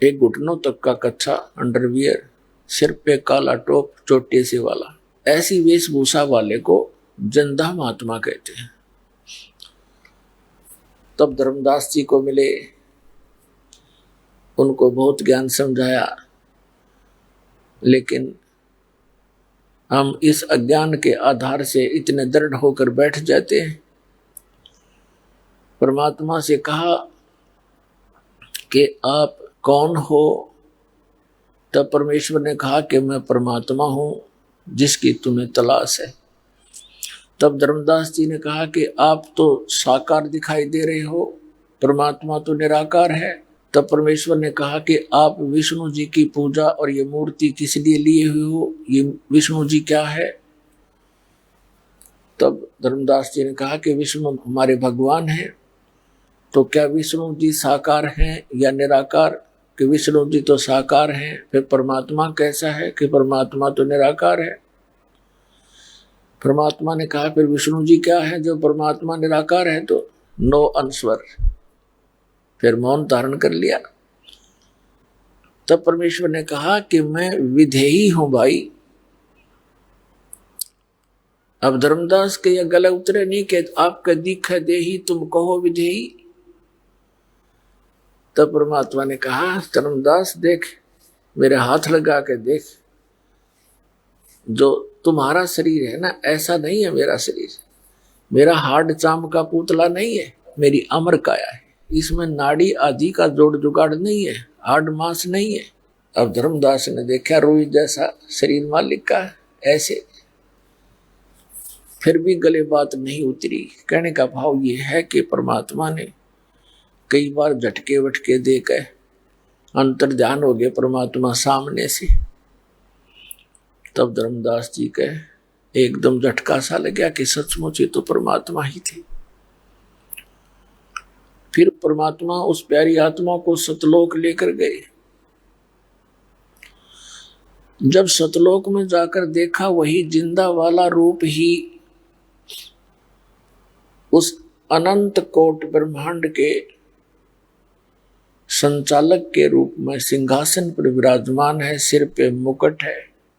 एक घुटनों तक का कच्चा अंडरवियर, सिर पे काला टोप चोटी से वाला, ऐसी वेशभूषा वाले को जिंदा महात्मा कहते हैं। तब धर्मदास जी को मिले, उनको बहुत ज्ञान समझाया, लेकिन हम इस अज्ञान के आधार से इतने दृढ़ होकर बैठ जाते हैं। परमात्मा से कहा कि आप कौन हो? तब परमेश्वर ने कहा कि मैं परमात्मा हूं जिसकी तुम्हें तलाश है। तब धर्मदास जी ने कहा कि आप तो साकार दिखाई दे रहे हो, परमात्मा तो निराकार है। तब परमेश्वर ने कहा कि आप विष्णु जी की पूजा और ये मूर्ति किस लिए लिए हुए हो? ये विष्णु जी क्या है? तब धर्मदास जी ने कहा कि विष्णु हमारे भगवान हैं। तो क्या विष्णु जी साकार हैं या निराकार? कि विष्णु जी तो साकार हैं, फिर परमात्मा कैसा है? कि परमात्मा तो निराकार है। परमात्मा ने कहा फिर विष्णु जी क्या है जो परमात्मा निराकार है? तो नो आंसर, फिर मौन धारण कर लिया। तब परमेश्वर ने कहा कि मैं विधेयी हूं भाई। अब धर्मदास के यह गले उतरे नहीं कि आपका दिख देही तुम कहो विधेयी। तब परमात्मा ने कहा धर्मदास देख, मेरे हाथ लगा के देख, जो तुम्हारा शरीर है ना, ऐसा नहीं है मेरा शरीर। मेरा हार्ड चाम का पुतला नहीं है, मेरी अमर काया है। इसमें नाड़ी आदि का जोड़ जुगाड़ नहीं है, हार्ड मांस नहीं है। अब धर्मदास ने देखा रुई जैसा शरीर मालिक का ऐसे, फिर भी गले बात नहीं उतरी। कहने का भाव ये है कि परमात्मा ने कई बार झटके वटके देकर अंतर ध्यान हो गए परमात्मा सामने से। तब धर्मदास जी के एकदम झटका सा लग गया कि सचमुच ये तो परमात्मा ही थे। फिर परमात्मा उस प्यारी आत्मा को सतलोक लेकर गए। जब सतलोक में जाकर देखा, वही जिंदा वाला रूप ही उस अनंत कोट ब्रह्मांड के संचालक के रूप में सिंहासन पर विराजमान है। सिर पे मुकुट है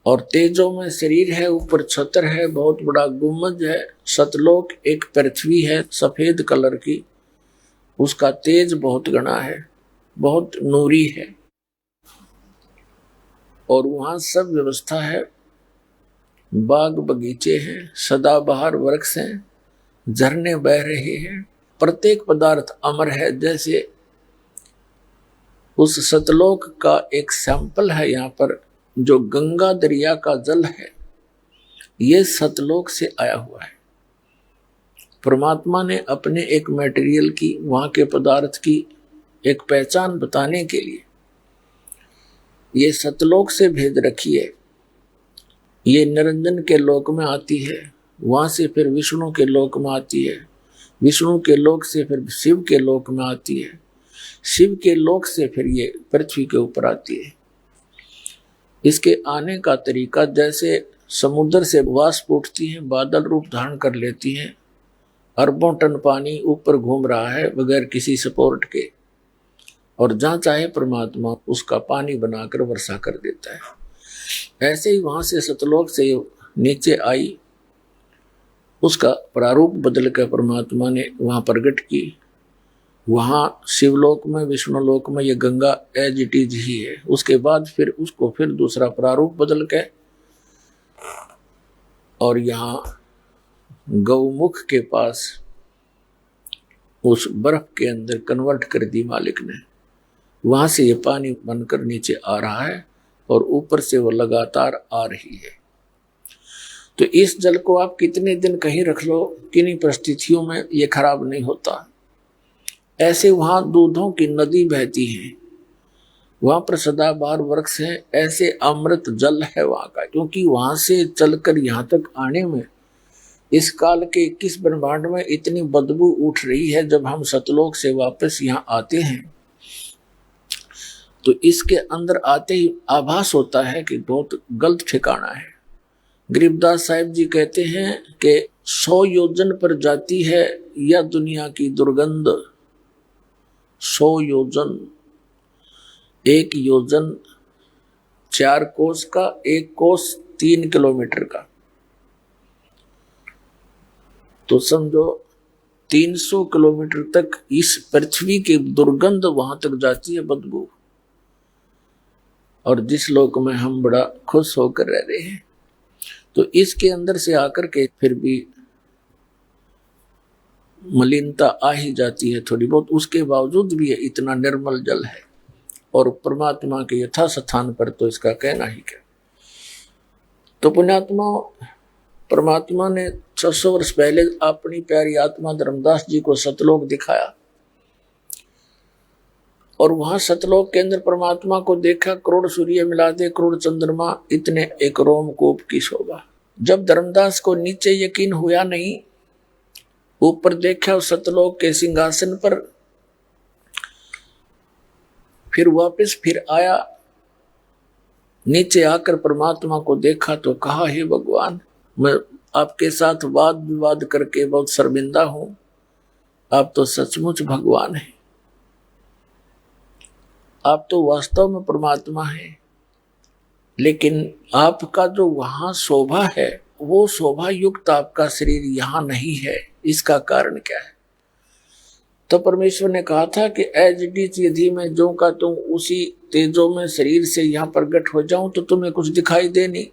और तेजों में शरीर है, ऊपर छत्र है, बहुत बड़ा गुम्बद है। सतलोक एक पृथ्वी है सफेद कलर की, उसका तेज बहुत घना है, बहुत नूरी है, और वहां सब व्यवस्था है। बाग बगीचे हैं, सदाबहार वृक्ष हैं, झरने बह रहे हैं, प्रत्येक पदार्थ अमर है। जैसे उस सतलोक का एक सैंपल है यहाँ पर, जो गंगा दरिया का जल है, ये सतलोक से आया हुआ है। परमात्मा ने अपने एक मटेरियल की, वहां के पदार्थ की एक पहचान बताने के लिए ये सतलोक से भेज रखी है। ये निरंजन के लोक में आती है, वहां से फिर विष्णु के लोक में आती है, विष्णु के लोक से फिर शिव के लोक में आती है, शिव के लोक से फिर ये पृथ्वी के ऊपर आती है। इसके आने का तरीका जैसे समुद्र से वाष्प उठती है, बादल रूप धारण कर लेती है, अरबों टन पानी ऊपर घूम रहा है बगैर किसी सपोर्ट के, और जहां चाहे परमात्मा उसका पानी बनाकर वर्षा कर देता है। ऐसे ही वहां से सतलोक से नीचे आई, उसका प्रारूप बदल कर परमात्मा ने वहां प्रकट की। वहां शिवलोक में, विष्णुलोक में ये गंगा एज इट इज ही है। उसके बाद फिर उसको फिर दूसरा प्रारूप बदल के और यहाँ गौमुख के पास उस बर्फ के अंदर कन्वर्ट कर दी मालिक ने। वहां से ये पानी बनकर नीचे आ रहा है और ऊपर से वो लगातार आ रही है। तो इस जल को आप कितने दिन कहीं रख लो, किन्हीं परिस्थितियों में ये खराब नहीं होता। ऐसे वहां दूधों की नदी बहती है, वहां पर सदाबहार वृक्ष है, ऐसे अमृत जल है वहां का। क्योंकि वहां से चलकर यहाँ तक आने में इस काल के 21 ब्रह्मांड में इतनी बदबू उठ रही है। जब हम सतलोक से वापस यहाँ आते हैं तो इसके अंदर आते ही आभास होता है कि बहुत गलत ठिकाना है। गरीबदास साहिब जी कहते हैं कि 100 योजन पर जाती है यह दुनिया की दुर्गंध। 100 योजन, 1 योजन 4 कोस का, 1 कोस 3 किलोमीटर का, तो समझो 300 किलोमीटर तक इस पृथ्वी की दुर्गंध वहां तक जाती है, बदबू। और जिस लोक में हम बड़ा खुश होकर रह रहे हैं, तो इसके अंदर से आकर के फिर भी मलिनता आ ही जाती है थोड़ी बहुत। उसके बावजूद भी इतना निर्मल जल है, और परमात्मा के यथा स्थान पर तो इसका कहना ही क्या। तो पुण्यात्मा, परमात्मा ने 600 वर्ष पहले अपनी प्यारी आत्मा धर्मदास जी को सतलोक दिखाया, और वहां सतलोक के अंदर परमात्मा को देखा। करोड़ सूर्य मिला दे, करोड़ चंद्रमा, इतने एक रोमकूप की शोभा। जब धर्मदास को नीचे यकीन हुआ नहीं, ऊपर देखा उस सतलोक के सिंहासन पर, फिर वापस फिर आया, नीचे आकर परमात्मा को देखा तो कहा, हे भगवान, मैं आपके साथ वाद विवाद करके बहुत शर्मिंदा हूं, आप तो सचमुच भगवान हैं, आप तो वास्तव में परमात्मा हैं। लेकिन आपका जो वहां शोभा है, वो शोभा युक्त आपका शरीर यहां नहीं है, इसका कारण क्या है? तो परमेश्वर ने कहा था कि एजडीच यदि मैं जो का तुम उसी तेजों में शरीर से यहां प्रकट हो जाऊं तो तुम्हें कुछ दिखाई दे नहीं,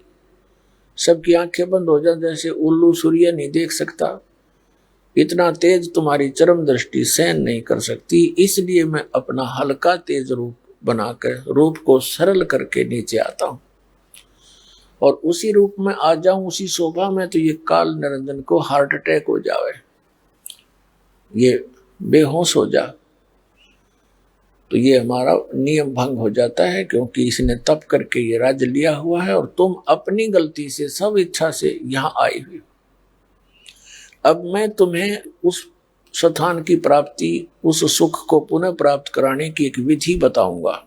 सबकी आंखें बंद हो जाए, जैसे उल्लू सूर्य नहीं देख सकता, इतना तेज तुम्हारी चरम दृष्टि सहन नहीं कर सकती। इसलिए मैं अपना हल्का तेज रूप बनाकर, रूप को सरल करके नीचे आता हूं, और उसी रूप में आ जाऊं, उसी शोभा में, तो ये काल निरंजन को हार्ट अटैक हो जावे, ये बेहोश हो जा, तो ये हमारा नियम भंग हो जाता है, क्योंकि इसने तप करके ये राज्य लिया हुआ है, और तुम अपनी गलती से, सब इच्छा से यहां आई हुई हो। अब मैं तुम्हें उस स्थान की प्राप्ति, उस सुख को पुनः प्राप्त कराने की एक विधि बताऊंगा।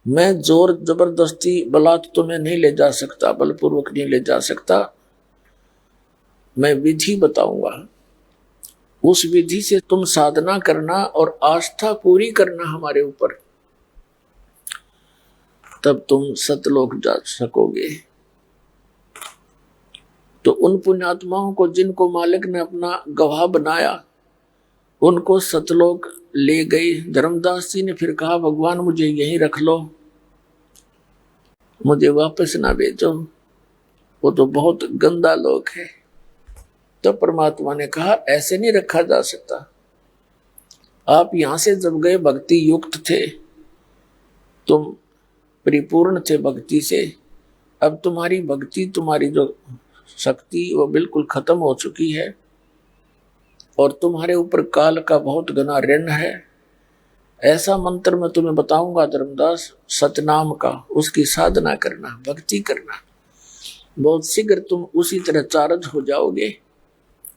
मैं जोर जबरदस्ती बलात् तुम्हें नहीं ले जा सकता, बलपूर्वक नहीं ले जा सकता, मैं विधि बताऊंगा। उस विधि से तुम साधना करना और आस्था पूरी करना हमारे ऊपर, तब तुम सतलोक जा सकोगे। तो उन पुण्यात्माओं को जिनको मालिक ने अपना गवाह बनाया, उनको सतलोक ले गई। धर्मदास जी ने फिर कहा, भगवान मुझे यहीं रख लो, मुझे वापस ना भेजो, वो तो बहुत गंदा लोक है। तो परमात्मा ने कहा, ऐसे नहीं रखा जा सकता। आप यहां से जब गए भक्ति युक्त थे, तुम परिपूर्ण थे भक्ति से, अब तुम्हारी भक्ति, तुम्हारी जो शक्ति वो बिल्कुल खत्म हो चुकी है, और तुम्हारे ऊपर काल का बहुत घना ऋण है। ऐसा मंत्र मैं तुम्हें बताऊंगा धर्मदास, सतनाम का, उसकी साधना करना, भक्ति करना, बहुत शीघ्र तुम उसी तरह चार्ज हो जाओगे,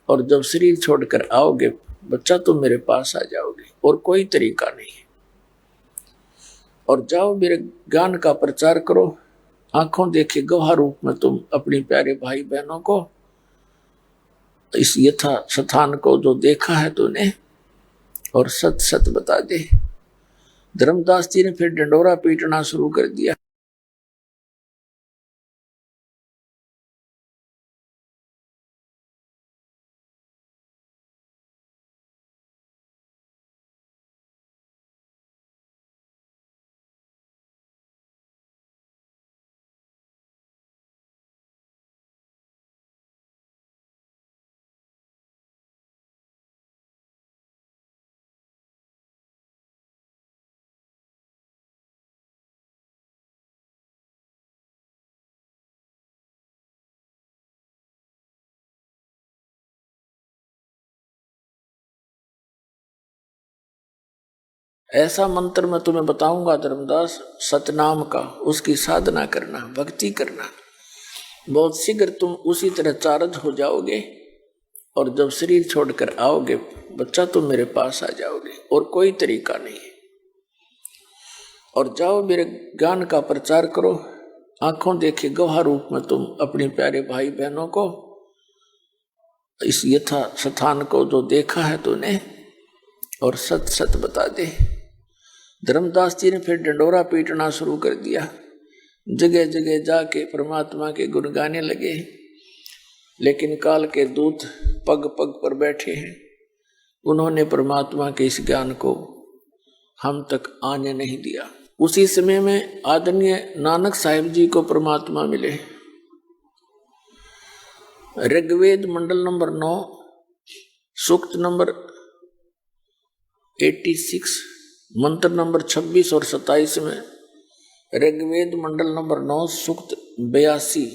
और जब शरीर छोड़कर आओगे बच्चा, तुम मेरे पास आ जाओगे, और कोई तरीका नहीं है। और जाओ मेरे ज्ञान का प्रचार करो, आंखों देखे गवाह रूप में तुम अपनी प्यारे भाई बहनों को, इस यथा स्थान को जो देखा है तूने, और सच सच बता दे। धर्मदास जी ने फिर डंडोरा पीटना शुरू कर दिया। ऐसा मंत्र मैं तुम्हें बताऊंगा धर्मदास, सतनाम का, उसकी साधना करना, भक्ति करना, बहुत शीघ्र तुम उसी तरह चार्ज हो जाओगे, और जब शरीर छोड़कर आओगे बच्चा, तुम मेरे पास आ जाओगे, और कोई तरीका नहीं है। और जाओ मेरे ज्ञान का प्रचार करो, आंखों देखे गवाह रूप में तुम अपने प्यारे भाई बहनों को, इस यथा स्थान को जो देखा है तूने, और सच सच बता दे। धर्मदास जी ने फिर डंडोरा पीटना शुरू कर दिया, जगह जगह जाके परमात्मा के गुण गाने लगे। लेकिन काल के दूत पग पग पर बैठे हैं, उन्होंने परमात्मा के इस ज्ञान को हम तक आने नहीं दिया। उसी समय में आदरणीय नानक साहिब जी को परमात्मा मिले। ऋग्वेद मंडल नंबर 9 सूक्त नंबर 86 मंत्र नंबर 26 और 27 में, ऋग्वेद मंडल नंबर 9 सूक्त 82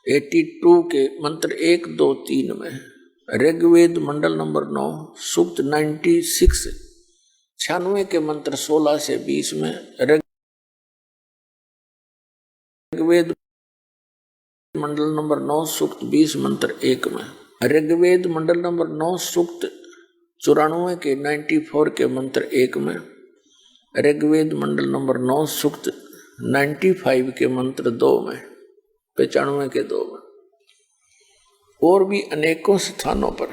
82 के मंत्र 1 2 3 में, ऋग्वेद मंडल नंबर 9 सूक्त 96 96 के मंत्र 16 से 20 में, ऋग्वेद मंडल नंबर 9 सूक्त 20 मंत्र 1 में, ऋग्वेद मंडल नंबर 9 सूक्त 94 के 94 के मंत्र 1 में, ऋग्वेद मंडल नंबर 9 सूक्त 95 के मंत्र 2 में, 95 के 2 में, और भी अनेकों स्थानों पर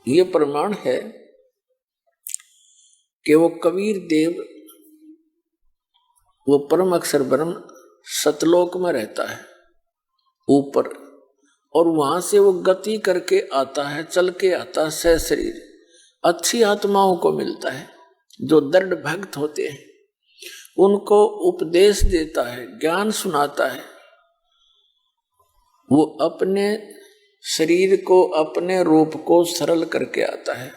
यह प्रमाण है कि वो कबीर देव वो परम अक्षर ब्रह्म सतलोक में रहता है ऊपर, और वहां से वो गति करके आता है, चल के आता है सशरीर, अच्छी आत्माओं को मिलता है जो दृढ़ भक्त होते हैं, उनको उपदेश देता है, ज्ञान सुनाता है। वो अपने शरीर को, अपने रूप को सरल करके आता है,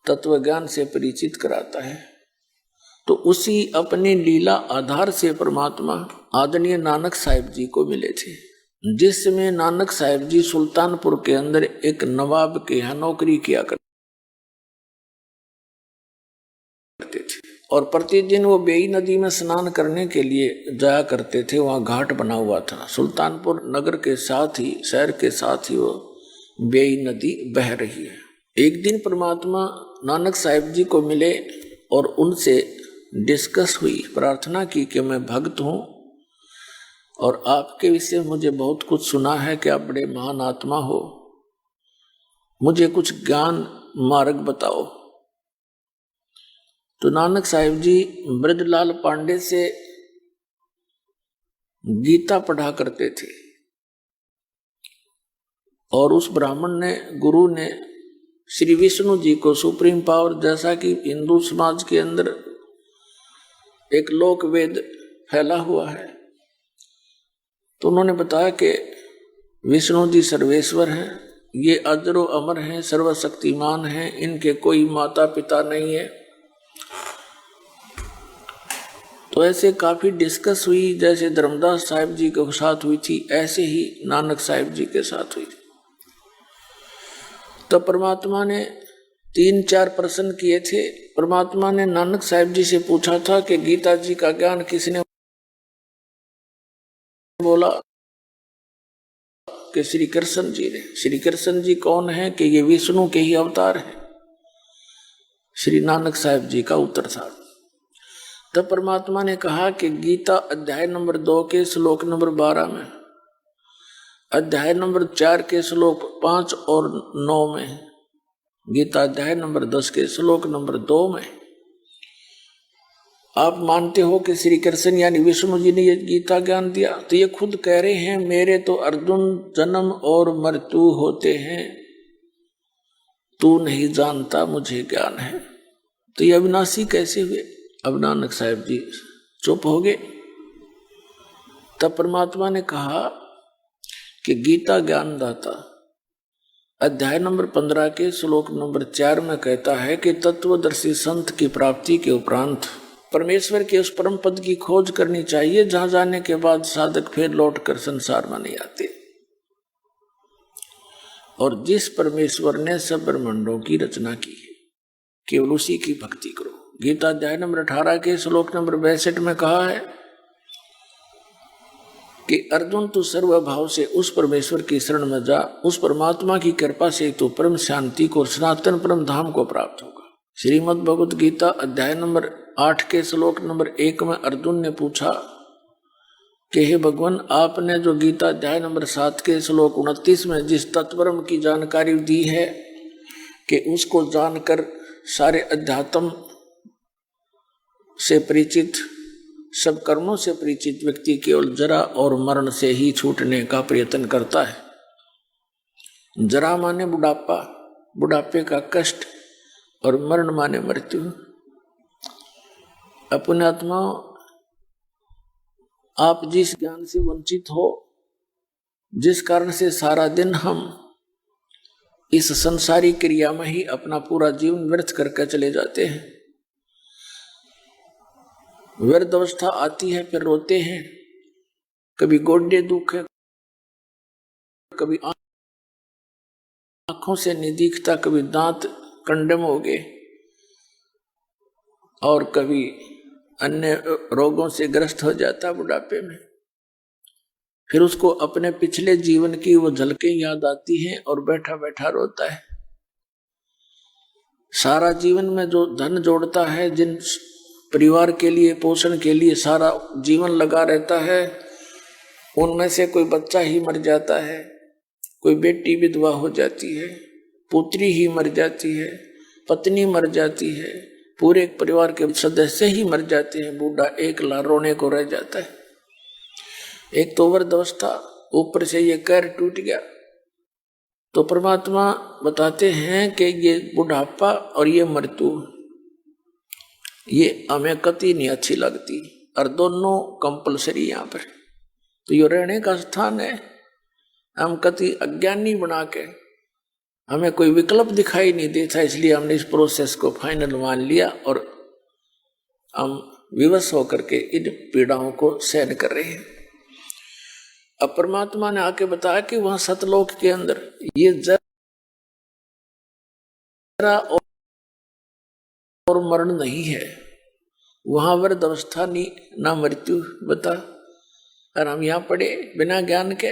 तत्व ज्ञान से परिचित कराता है। तो उसी अपनी लीला आधार से परमात्मा आदरणीय नानक साहिब जी को मिले थे। जिसमें नानक साहिब जी सुल्तानपुर के अंदर एक नवाब के यहाँ नौकरी किया करते थे, और प्रतिदिन वो बेई नदी में स्नान करने के लिए जाया करते थे। वहाँ घाट बना हुआ था, सुल्तानपुर नगर के साथ ही, शहर के साथ ही वो बेई नदी बह रही है। एक दिन परमात्मा नानक साहिब जी को मिले और उनसे डिस्कस हुई, प्रार्थना की कि मैं भक्त हूँ और आपके विषय मुझे बहुत कुछ सुना है कि आप बड़े महान आत्मा हो, मुझे कुछ ज्ञान मार्ग बताओ। तो नानक साहिब जी ब्रजलाल पांडे से गीता पढ़ा करते थे, और उस ब्राह्मण ने, गुरु ने श्री विष्णु जी को सुप्रीम पावर, जैसा कि हिंदू समाज के अंदर एक लोक वेद फैला हुआ है, तो उन्होंने बताया कि विष्णु जी सर्वेश्वर हैं, ये अजरो अमर हैं, सर्वशक्तिमान हैं, इनके कोई माता पिता नहीं है। तो ऐसे काफी डिस्कस हुई, जैसे धर्मदास साहिब जी के साथ हुई थी, ऐसे ही नानक साहिब जी के साथ हुई थी। तो परमात्मा ने 3-4 प्रश्न किए थे। परमात्मा ने नानक साहिब जी से पूछा था कि गीता जी का ज्ञान किसने बोला? कि श्री कृष्ण जी ने। श्री कृष्ण जी कौन है? कि ये विष्णु के ही अवतार हैं। श्री नानक साहिब जी का उत्तर था। तब परमात्मा ने कहा कि गीता अध्याय नंबर 2 के श्लोक नंबर 12 में, अध्याय नंबर 4 के श्लोक 5 और 9 में, गीता अध्याय नंबर 10 के श्लोक नंबर 2 में आप मानते हो कि श्री कृष्ण यानी विष्णु जी ने ये गीता ज्ञान दिया? तो ये खुद कह रहे हैं मेरे तो अर्जुन जन्म और मृत्यु होते हैं, तू नहीं जानता, मुझे ज्ञान है। तो ये अविनाशी कैसे हुए? अब नानक साहिब जी चुप हो गए। तब परमात्मा ने कहा कि गीता ज्ञानदाता अध्याय नंबर 15 के श्लोक नंबर 4 में कहता है कि तत्वदर्शी संत की प्राप्ति के उपरांत परमेश्वर के उस परम पद की खोज करनी चाहिए जहां जाने के बाद साधक फिर लौटकर संसार में नहीं आते। और जिस परमेश्वर ने सब ब्रह्मांडों की रचना की है, केवल उसी की भक्ति करो। गीता अध्याय नंबर 18 के श्लोक नंबर 62 में कहा है कि अर्जुन तू सर्वभाव से उस परमेश्वर की शरण में जा, उस परमात्मा की कृपा से तू परम शांति को, सनातन परम धाम को प्राप्त होगा। श्रीमद् भगवत गीता अध्याय नंबर 8 के श्लोक नंबर 1 में अर्जुन ने पूछा कि हे भगवान, आपने जो गीता अध्याय नंबर 7 के श्लोक 29 में जिस तत्वब्रह्म की जानकारी दी है कि उसको जानकर सारे अध्यात्म से परिचित सब कर्मों से परिचित व्यक्ति केवल जरा और मरण से ही छूटने का प्रयत्न करता है। जरा माने बुढ़ापा, बुढ़ापे का कष्ट, और मरण माने मृत्यु। अपने आत्मा, आप जिस ज्ञान से वंचित हो, जिस कारण से सारा दिन हम इस संसारी क्रिया में ही अपना पूरा जीवन व्यर्थ करके चले जाते हैं। व्यर्थ अवस्था आती है, फिर रोते हैं, कभी गोड्डे दुख है, कभी आंखों से नहीं दिखता, कभी दांत कंडम हो गए, और कभी अन्य रोगों से ग्रस्त हो जाता बुढ़ापे में। फिर उसको अपने पिछले जीवन की वो झलकें याद आती हैं और बैठा बैठा रोता है। सारा जीवन में जो धन जोड़ता है, जिन परिवार के लिए, पोषण के लिए सारा जीवन लगा रहता है, उनमें से कोई बच्चा ही मर जाता है, कोई बेटी विधवा हो जाती है, पुत्री ही मर जाती है, पत्नी मर जाती है, पूरे परिवार के सदस्य ही मर जाते हैं, बूढ़ा एकला रोने को रह जाता है। एक तो वृद्धावस्था, ऊपर से ये कैर टूट गया। तो परमात्मा बताते हैं कि ये बुढ़ापा और ये मृत्यु, ये हमें कति नहीं अच्छी लगती, और दोनों कंपलसरी यहाँ पर। तो ये रहने का स्थान है। हम कति अज्ञानी बना के, हमें कोई विकल्प दिखाई नहीं देता, इसलिए हमने इस प्रोसेस को फाइनल मान लिया और हम विवश होकर के इन पीड़ाओं को सहन कर रहे हैं। अब परमात्मा ने आके बताया कि वहां सतलोक के अंदर ये जरा और मरण नहीं है, वहां वृद्ध अवस्था नहीं, ना मृत्यु बता। और हम यहाँ पड़े बिना ज्ञान के।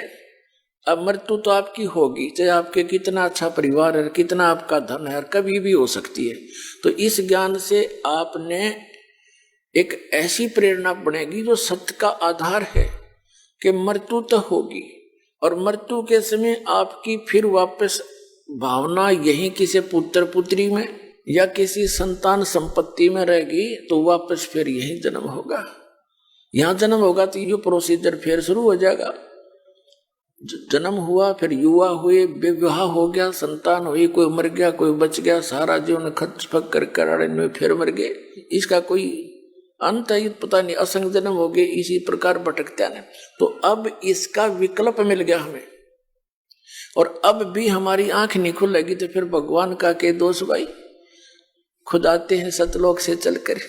अब मृत्यु तो आपकी होगी, चाहे आपके कितना अच्छा परिवार है, कितना आपका धन है, कभी भी हो सकती है। तो इस ज्ञान से आपने एक ऐसी प्रेरणा बनेगी जो सत्य का आधार है कि मृत्यु तो होगी, और मृत्यु के समय आपकी फिर वापस भावना यही किसी पुत्र पुत्री में या किसी संतान संपत्ति में रहेगी, तो वापस फिर यही जन्म होगा। यहाँ जन्म होगा तो ये प्रोसीजर फिर शुरू हो जाएगा। जन्म हुआ, फिर युवा हुए, विवाह हो गया, संतान हुई, कोई मर गया, कोई बच गया, सारा जीवन खर्च पक कर फिर मर गए। इसका कोई अंत है पता नहीं, असंग जन्म हो गए, इसी प्रकार भटकते हैं। तो अब इसका विकल्प मिल गया हमें, और अब भी हमारी आंख नहीं खुलेगी तो फिर भगवान का के दोष भाई। खुद आते हैं सतलोक से चलकर,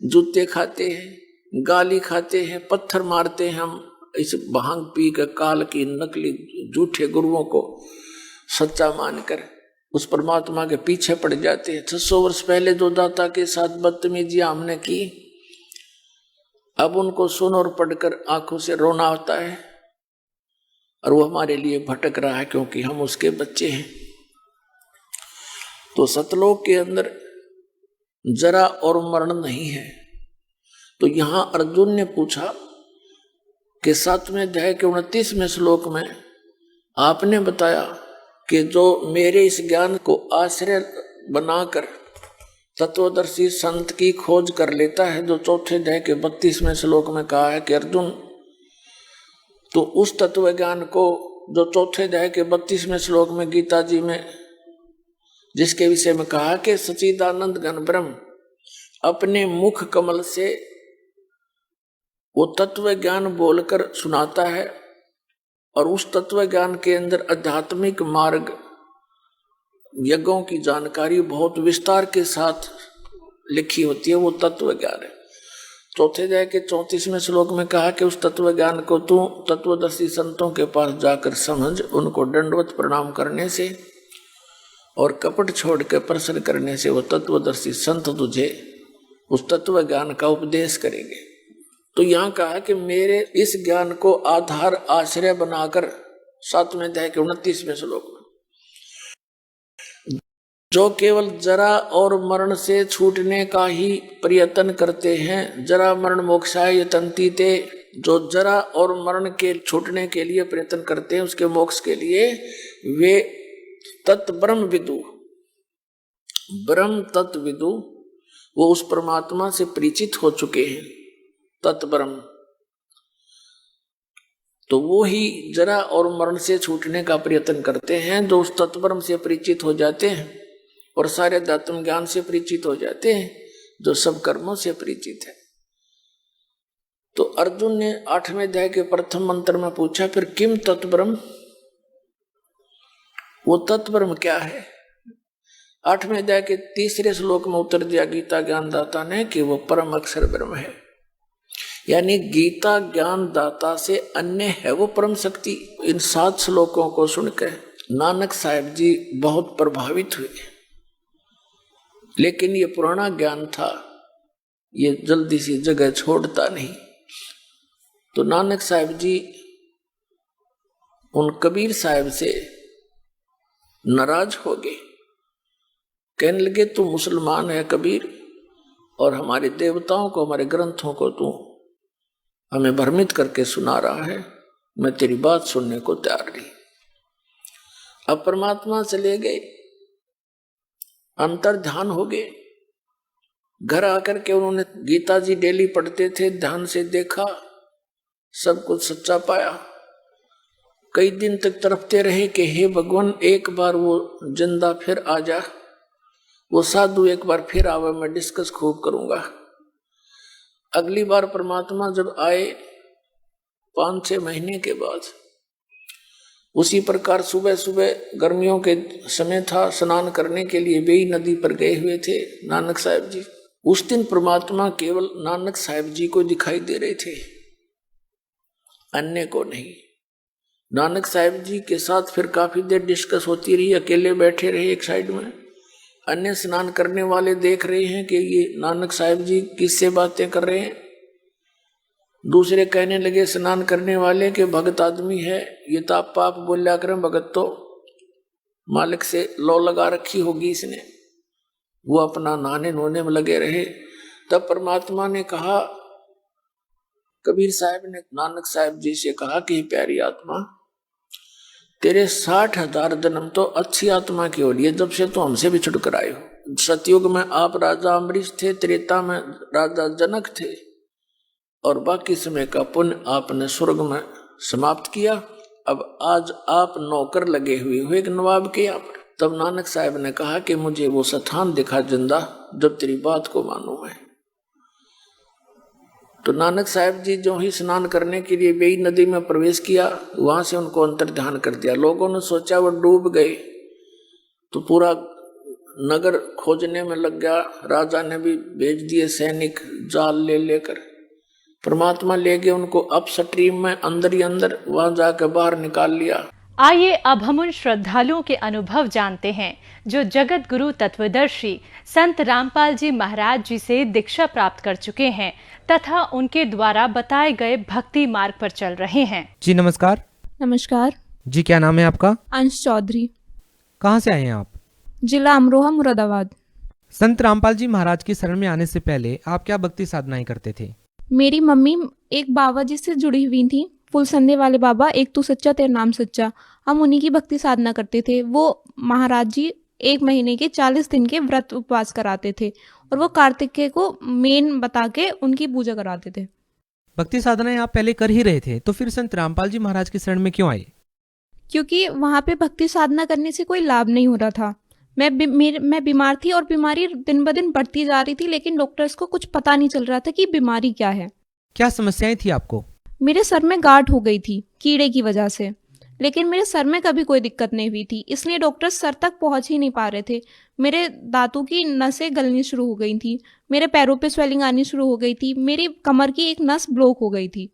जूते खाते हैं, गाली खाते हैं, पत्थर मारते हैं हम, इस भांग पी कर काल की नकली झूठे गुरुओं को सच्चा मानकर उस परमात्मा के पीछे पड़ जाते हैं। 600 वर्ष पहले जो दाता के साथ बदतमीजियां हमने की, अब उनको सुन और पढ़कर आंखों से रोना आता है, और वो हमारे लिए भटक रहा है क्योंकि हम उसके बच्चे हैं। तो सतलोक के अंदर जरा और मरण नहीं है। तो यहां अर्जुन ने पूछा कि 7वें अध्याय के 29वें श्लोक में आपने बताया कि जो मेरे इस ज्ञान को आश्रय बनाकर तत्वदर्शी संत की खोज कर लेता है, जो 4थे अध्याय के 32वें श्लोक में कहा है कि अर्जुन तो उस तत्व ज्ञान को जो 4थे अध्याय के 32वें श्लोक में गीता जी में जिसके विषय में कहा कि सच्चिदानंद घन ब्रह्म अपने मुख कमल से वो तत्व ज्ञान बोलकर सुनाता है, और उस तत्व ज्ञान के अंदर आध्यात्मिक मार्ग यज्ञों की जानकारी बहुत विस्तार के साथ लिखी होती है, वो तत्व ज्ञान है। 4थे अध्याय के 34वें श्लोक में कहा कि उस तत्व ज्ञान को तू तत्वदर्शी संतों के पास जाकर समझ, उनको दंडवत प्रणाम करने से और कपट छोड़ के प्रश्न करने से वो तत्वदर्शी संत तुझे उस तत्व ज्ञान का उपदेश करेंगे। तो यहाँ कहा कि मेरे इस ज्ञान को आधार आश्रय बनाकर 7वें अध्याय के 29वें श्लोक में जो केवल जरा और मरण से छूटने का ही प्रयत्न करते हैं, जरा मरण मोक्षाय यतन्ति ते, जो जरा और मरण के छूटने के लिए प्रयत्न करते हैं, उसके मोक्ष के लिए, वे तत् ब्रह्म विदु, ब्रह्म तत्व विदु, वो उस परमात्मा से परिचित हो चुके हैं। तत्ब्रह्म। तो वो ही जरा और मरण से छूटने का प्रयत्न करते हैं जो उस तत्ब्रह्म से परिचित हो जाते हैं और सारे आत्म ज्ञान से परिचित हो जाते हैं, जो सब कर्मों से परिचित है। तो अर्जुन ने 8वें अध्याय के प्रथम मंत्र में पूछा, फिर किम तत्ब्रह्म, वो तत्ब्रह्म क्या है? 8वें अध्याय के 3रे श्लोक में उत्तर दिया गीता ज्ञानदाता ने कि वो परम अक्षर ब्रह्म है। यानी गीता ज्ञानदाता से अन्य है वो परम शक्ति। इन 7 श्लोकों को सुनकर नानक साहब जी बहुत प्रभावित हुए, लेकिन ये पुराना ज्ञान था, ये जल्दी सी जगह छोड़ता नहीं। तो नानक साहब जी उन कबीर साहब से नाराज हो गए, कहने लगे तू मुसलमान है कबीर, और हमारे देवताओं को, हमारे ग्रंथों को तू हमें भ्रमित करके सुना रहा है, मैं तेरी बात सुनने को तैयार नहीं। अब परमात्मा चले गए, अंतर ध्यान हो गए। घर आकर के उन्होंने गीता जी डेली पढ़ते थे, ध्यान से देखा, सब कुछ सच्चा पाया। कई दिन तक तड़पते रहे कि हे भगवान एक बार वो जिंदा फिर आ जा, वो साधु एक बार फिर आवे, मैं डिस्कस खूब करूंगा। अगली बार परमात्मा जब आए 5-6 महीने के बाद, उसी प्रकार सुबह सुबह गर्मियों के समय था, स्नान करने के लिए बेई नदी पर गए हुए थे नानक साहब जी। उस दिन परमात्मा केवल नानक साहब जी को दिखाई दे रहे थे, अन्य को नहीं। नानक साहब जी के साथ फिर काफी देर डिस्कस होती रही, अकेले बैठे रहे एक साइड में। अन्य स्नान करने वाले देख रहे हैं कि ये नानक साहब जी किससे बातें कर रहे हैं। दूसरे कहने लगे स्नान करने वाले के भगत आदमी है, ये तो आप पाप बोलिया करें, भगत तो मालिक से लौ लगा रखी होगी इसने। वो अपना नहाने नोने में लगे रहे। तब परमात्मा ने कहा, कबीर साहब ने नानक साहब जी से कहा कि प्यारी आत्मा, तेरे 60,000 जन्म तो अच्छी आत्मा की हो रही है, जब से तो हमसे भी छुटकर आए हो। सतयुग में आप राजा अम्बरीश थे, त्रेता में राजा जनक थे, और बाकी समय का पुण्य आपने स्वर्ग में समाप्त किया। अब आज आप नौकर लगे हुए हो एक नवाब के यहाँ पर। तब नानक साहब ने कहा कि मुझे वो स्थान दिखा जिंदा, जब तेरी बात को मानूं मैं। तो नानक साहब जी जो ही स्नान करने के लिए बेई नदी में प्रवेश किया, वहां से उनको अंतर ध्यान कर दिया। लोगों ने सोचा वो डूब गए, तो पूरा नगर खोजने में लग गया। राजा ने भी भेज दिए सैनिक जाल ले लेकर। परमात्मा ले गए उनको अप स्ट्रीम में, अंदर ही अंदर, वहां जाकर बाहर निकाल लिया। आइए अब हम उन श्रद्धालुओं के अनुभव जानते हैं जो जगत गुरु तत्वदर्शी संत रामपाल जी महाराज जी से दीक्षा प्राप्त कर चुके हैं तथा उनके द्वारा बताए गए भक्ति मार्ग पर चल रहे हैं। जी नमस्कार। नमस्कार जी क्या नाम है आपका? अंश चौधरी। कहाँ से आए हैं आप? जिला अमरोहा मुरादाबाद। संत रामपाल जी महाराज की शरण में आने से पहले आप क्या भक्ति साधनाएं करते थे? मेरी मम्मी एक बाबा जी से जुड़ी हुई थी, फुल संधे वाले बाबा, एक तू सच्चा तेरा नाम सच्चा। हम उन्हीं की भक्ति साधना करते थे। वो महाराज जी 1 महीने के 40 दिन के व्रत उपवास कराते थे और वो कार्तिकेय को मेन बता के उनकी पूजा कराते थे। भक्ति साधनाएं आप पहले कर ही रहे थे, तो फिर संत रामपाल जी महाराज की शरण में क्यों आए? क्योंकि वहाँ पे भक्ति साधना करने से कोई लाभ नहीं हो रहा था। मैं बीमार थी और बीमारी दिन ब दिन बढ़ती जा रही थी, लेकिन डॉक्टर्स को कुछ पता नहीं चल रहा था कि बीमारी क्या है। क्या समस्याएं थी आपको? मेरे सर में गांठ हो गई थी कीड़े की वजह से, लेकिन मेरे सर में कभी कोई दिक्कत नहीं हुई थी, इसलिए डॉक्टर सर तक पहुंच ही नहीं पा रहे थे। मेरे दांतों की नसें गलनी शुरू हो गई थी, मेरे पैरों पे स्वेलिंग आनी शुरू हो गई थी, मेरी कमर की एक नस ब्लॉक हो गई थी,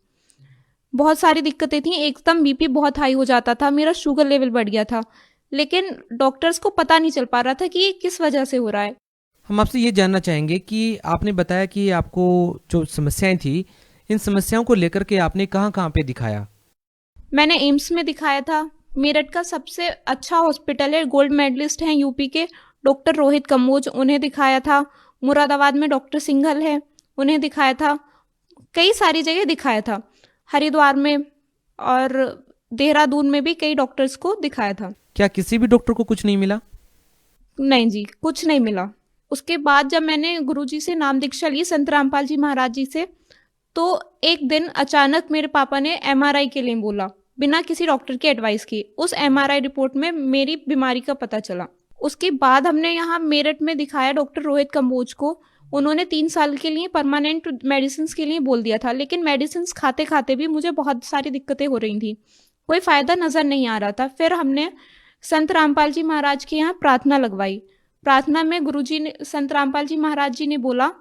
बहुत सारी दिक्कतें थी। एकदम बीपी बहुत हाई हो जाता था, मेरा शुगर लेवल बढ़ गया था, लेकिन डॉक्टर्स को पता नहीं चल पा रहा था कि ये किस वजह से हो रहा है। हम आपसे ये जानना चाहेंगे कि आपने बताया कि आपको जो समस्याएं थी, इन समस्याओं को लेकर के आपने कहाँ कहाँ पे दिखाया? मैंने एम्स में दिखाया था। मेरठ का सबसे अच्छा हॉस्पिटल है, गोल्ड मेडलिस्ट हैं यूपी के डॉक्टर रोहित कम्बोज, उन्हें दिखाया था। मुरादाबाद में डॉक्टर सिंघल है, उन्हें दिखाया था। कई सारी जगह दिखाया था, हरिद्वार में और देहरादून में भी कई डॉक्टर्स को दिखाया था। क्या किसी भी डॉक्टर को कुछ नहीं मिला? नहीं जी, कुछ नहीं मिला। उसके बाद जब मैंने गुरुजी से नाम दीक्षा ली, संत रामपाल जी महाराज जी से, तो एक दिन अचानक मेरे पापा ने एमआरआई के लिए बोला, बिना किसी डॉक्टर की एडवाइस की। उस एमआरआई रिपोर्ट में मेरी बीमारी का पता चला। उसके बाद हमने यहाँ मेरठ में दिखाया डॉक्टर रोहित कंबोज को। उन्होंने 3 साल के लिए परमानेंट मेडिसिन के लिए बोल दिया था, लेकिन मेडिसिन खाते खाते भी मुझे बहुत सारी दिक्कतें हो रही थी, कोई फ़ायदा नज़र नहीं आ रहा था। फिर हमने संत रामपाल जी महाराज के यहाँ प्रार्थना लगवाई। प्रार्थना में गुरुजी ने, संत रामपाल जी महाराज जी ने बोला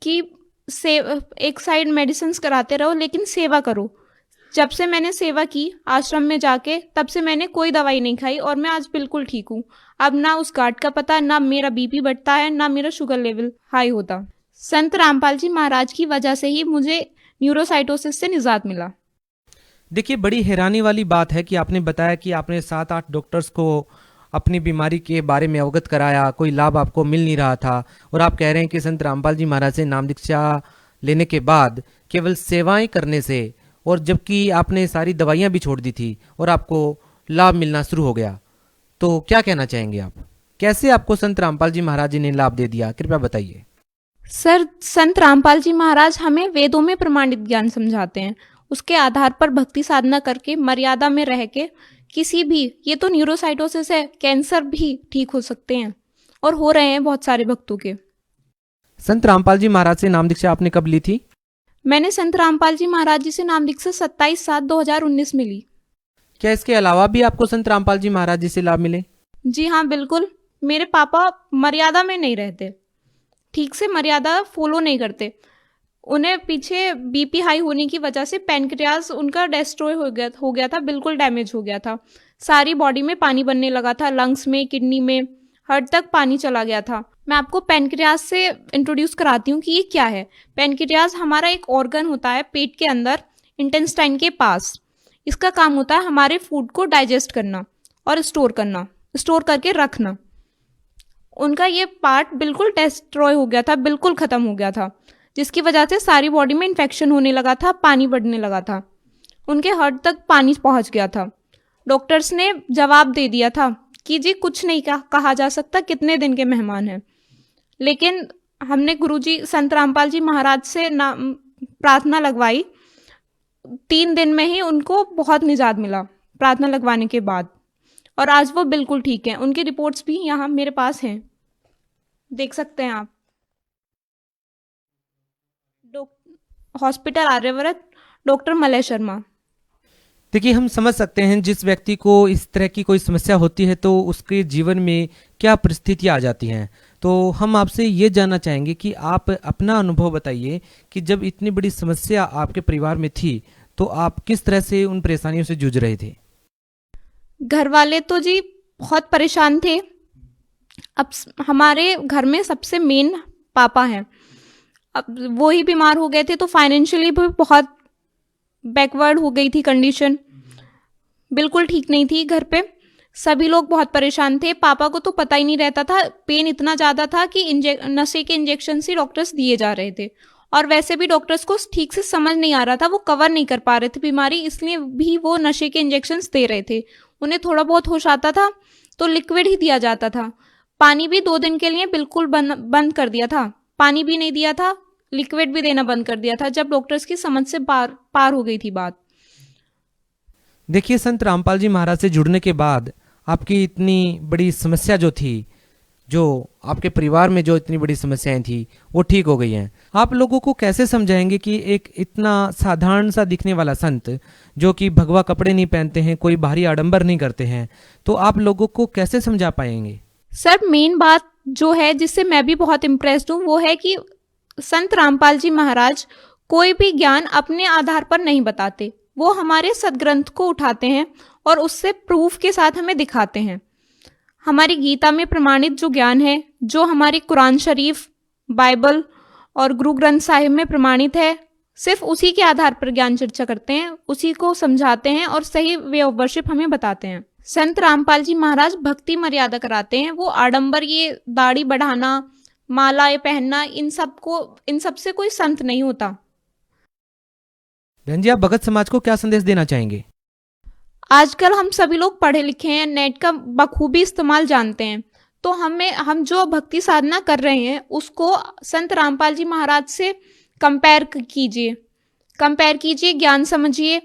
कि एक साइड मेडिसिन कराते रहो लेकिन सेवा करो। जब से मैंने सेवा की आश्रम में जाके, तब से मैंने कोई दवाई नहीं खाई और मैं आज बिल्कुल ठीक हूँ। अब ना उस गार्ड का पता, ना मेरा बीपी बढ़ता है, ना मेरा शुगर लेवल हाई होता। संत रामपाल जी महाराज की वजह से ही मुझे न्यूरोसाइटोसिस से निजात मिला। देखिए, बड़ी हैरानी वाली बात है कि आपने बताया कि आपने 7-8 डॉक्टर्स को अपनी बीमारी के बारे में अवगत कराया, कोई लाभ आपको मिल नहीं रहा था, और आप कह रहे हैं कि संत रामपाल जी महाराज से नाम दीक्षा लेने के बाद केवल सेवाएं करने से, और जबकि आपने सारी दवाइयां भी छोड़ दी थी और आपको लाभ मिलना शुरू हो गया, तो क्या कहना चाहेंगे आप? कैसे आपको संत रामपाल जी महाराज जी ने लाभ दे दिया, कृपया बताइए। सर, संत रामपाल जी महाराज हमें वेदों में प्रमाणित ज्ञान समझाते हैं। उसके आधार पर भक्ति साधना करके, मर्यादा में रह के, किसी भी, ये तो न्यूरोसाइटोसिस है, कैंसर भी ठीक हो सकते हैं और हो रहे हैं बहुत सारे भक्तों के। संत रामपाल जी महाराज से नाम दीक्षा आपने कब ली थी? मैंने संत रामपाल जी महाराज जी से नाम दीक्षा 27/7/2019 में ली। क्या इसके अलावा भी आपको संत रामपाल जी महाराज जी से लाभ मिले? जी हाँ, बिल्कुल। मेरे पापा मर्यादा में नहीं रहते, ठीक से मर्यादा फॉलो नहीं करते। उन्हें पीछे बीपी हाई होने की वजह से पैनक्रियाज उनका डिस्ट्रॉय हो गया था, बिल्कुल डैमेज हो गया था। सारी बॉडी में पानी बनने लगा था, लंग्स में, किडनी में, हर तक पानी चला गया था। मैं आपको पैनक्रियाज से इंट्रोड्यूस कराती हूँ कि ये क्या है। पैनक्रियाज हमारा एक ऑर्गन होता है पेट के अंदर, इंटेस्टाइन के पास। इसका काम होता है हमारे फूड को डाइजेस्ट करना और स्टोर करना, स्टोर करके रखना। उनका ये पार्ट बिल्कुल डिस्ट्रॉय हो गया था, बिल्कुल ख़त्म हो गया था, जिसकी वजह से सारी बॉडी में इन्फेक्शन होने लगा था, पानी बढ़ने लगा था, उनके हर्ट तक पानी पहुंच गया था। डॉक्टर्स ने जवाब दे दिया था कि जी कुछ नहीं कहा जा सकता, कितने दिन के मेहमान हैं। लेकिन हमने गुरुजी संत रामपाल जी महाराज से प्रार्थना लगवाई। 3 दिन में ही उनको बहुत निजात मिला प्रार्थना लगवाने के बाद, और आज वो बिल्कुल ठीक हैं। उनकी रिपोर्ट्स भी यहाँ मेरे पास हैं, देख सकते हैं आप। Hospital Aryavrat, doctor Malay Sharma. देखिए, हम समझ सकते हैं जिस व्यक्ति को इस तरह की कोई समस्या होती है तो उसके जीवन में क्या परिस्थितियाँ आ जाती हैं। तो हम आपसे ये जानना चाहेंगे कि आप अपना अनुभव बताइए कि जब इतनी बड़ी समस्या आपके परिवार में थी तो आप किस तरह से उन परेशानियों से जूझ रहे थे? घर वाले तो जी बहुत परेशान थे। अब हमारे घर में सबसे मेन पापा हैं, अब वो ही बीमार हो गए थे तो फाइनेंशियली भी बहुत बैकवर्ड हो गई थी कंडीशन, बिल्कुल ठीक नहीं थी। घर पे सभी लोग बहुत परेशान थे। पापा को तो पता ही नहीं रहता था, पेन इतना ज़्यादा था कि नशे के इंजेक्शन ही डॉक्टर्स दिए जा रहे थे, और वैसे भी डॉक्टर्स को ठीक से समझ नहीं आ रहा था, वो कवर नहीं कर पा रहे थे बीमारी, इसलिए भी वो नशे के इंजेक्शंस दे रहे थे। उन्हें थोड़ा बहुत होश आता था तो लिक्विड ही दिया जाता था। पानी भी 2 दिन के लिए बिल्कुल बंद कर दिया था, पानी भी नहीं दिया था, लिक्विड भी देना बंद कर दिया था, जब डॉक्टर्स की समझ से पार हो गई थी बात। देखिए, संत रामपाल जी महाराज से जुड़ने के बाद आपकी इतनी बड़ी समस्या जो थी, जो आपके परिवार में जो इतनी बड़ी समस्याएं थी, वो ठीक हो गई हैं। आप लोगों को कैसे समझाएंगे कि एक इतना साधारण सा दिखने वाला संत जो कि भगवा कपड़े नहीं पहनते हैं, कोई बाहरी आडंबर नहीं करते हैं, तो आप लोगों को कैसे समझा पाएंगे? सर, मेन बात जो है जिससे मैं भी बहुत इम्प्रेस्ड हूँ वो है कि संत रामपाल जी महाराज कोई भी ज्ञान अपने आधार पर नहीं बताते। वो हमारे सदग्रंथ को उठाते हैं और उससे प्रूफ के साथ हमें दिखाते हैं। हमारी गीता में प्रमाणित जो ज्ञान है, जो हमारी कुरान शरीफ, बाइबल और गुरु ग्रंथ साहिब में प्रमाणित है, सिर्फ उसी के आधार पर ज्ञान चर्चा करते हैं, उसी को समझाते हैं और सही वे ऑफ वर्शिप हमें बताते हैं। संत रामपाल जी महाराज भक्ति मर्यादा कराते हैं। वो आडंबर, ये दाढ़ी बढ़ाना, मालाएं पहनना, इन सब से कोई संत नहीं होता। बहन जी, आप भगत समाज को क्या संदेश देना चाहेंगे? आजकल हम सभी लोग पढ़े लिखे हैं, नेट का बखूबी इस्तेमाल जानते हैं, तो हम जो भक्ति साधना कर रहे हैं उसको संत रामपाल जी महाराज से कंपेयर कीजिए। कंपेयर कीजिए, ज्ञान समझिए।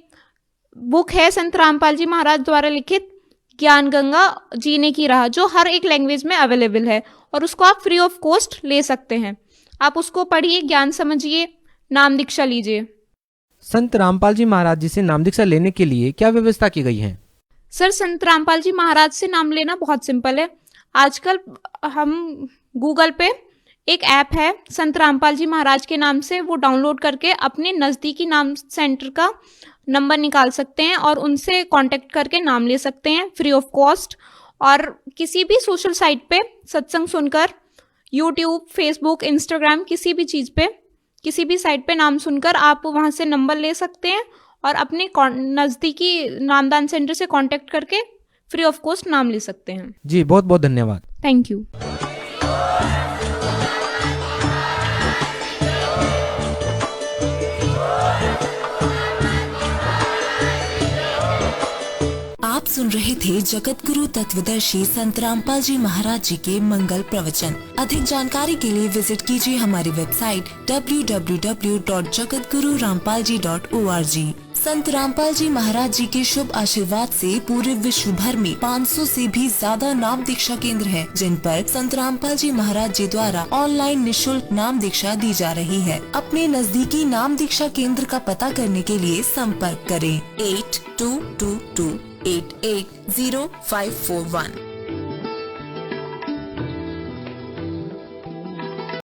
बुक है संत रामपाल जी महाराज द्वारा लिखित ज्ञान गंगा जीने की राह, जो हर एक लैंग्वेज में अवेलेबल है और उसको आप फ्री ऑफ कॉस्ट ले सकते हैं। आप उसको पढ़िए, ज्ञान समझिए, नाम दीक्षा लीजिए। संत रामपाल जी महाराज जी से नाम दीक्षा लेने के लिए क्या व्यवस्था की गई है? सर, संत रामपाल जी महाराज से नाम लेना बहुत सिंपल है। आजकल हम गूगल पे एक ऐप है संत रामपाल जी महाराज के नाम से, वो डाउनलोड करके अपने नज़दीकी नाम सेंटर का नंबर निकाल सकते हैं और उनसे कांटेक्ट करके नाम ले सकते हैं फ्री ऑफ कॉस्ट। और किसी भी सोशल साइट पे सत्संग सुनकर, यूट्यूब, फेसबुक, इंस्टाग्राम, किसी भी चीज़ पे, किसी भी साइट पे नाम सुनकर आप वहाँ से नंबर ले सकते हैं और अपने नज़दीकी नामदान सेंटर से कांटेक्ट करके फ्री ऑफ कॉस्ट नाम ले सकते हैं। जी, बहुत बहुत धन्यवाद। Thank you. आप सुन रहे थे जगत गुरु तत्वदर्शी संत रामपाल जी महाराज जी के मंगल प्रवचन। अधिक जानकारी के लिए विजिट कीजिए हमारी वेबसाइट www.jagatgururampalji.org। संत रामपाल जी महाराज जी के शुभ आशीर्वाद से पूरे विश्व भर में 500 से भी ज्यादा नाम दीक्षा केंद्र हैं, जिन पर संत रामपाल जी महाराज जी द्वारा ऑनलाइन निशुल्क नाम दीक्षा दी जा रही है। अपने नजदीकी नाम दीक्षा केंद्र का पता करने के लिए संपर्क करें 8222880541।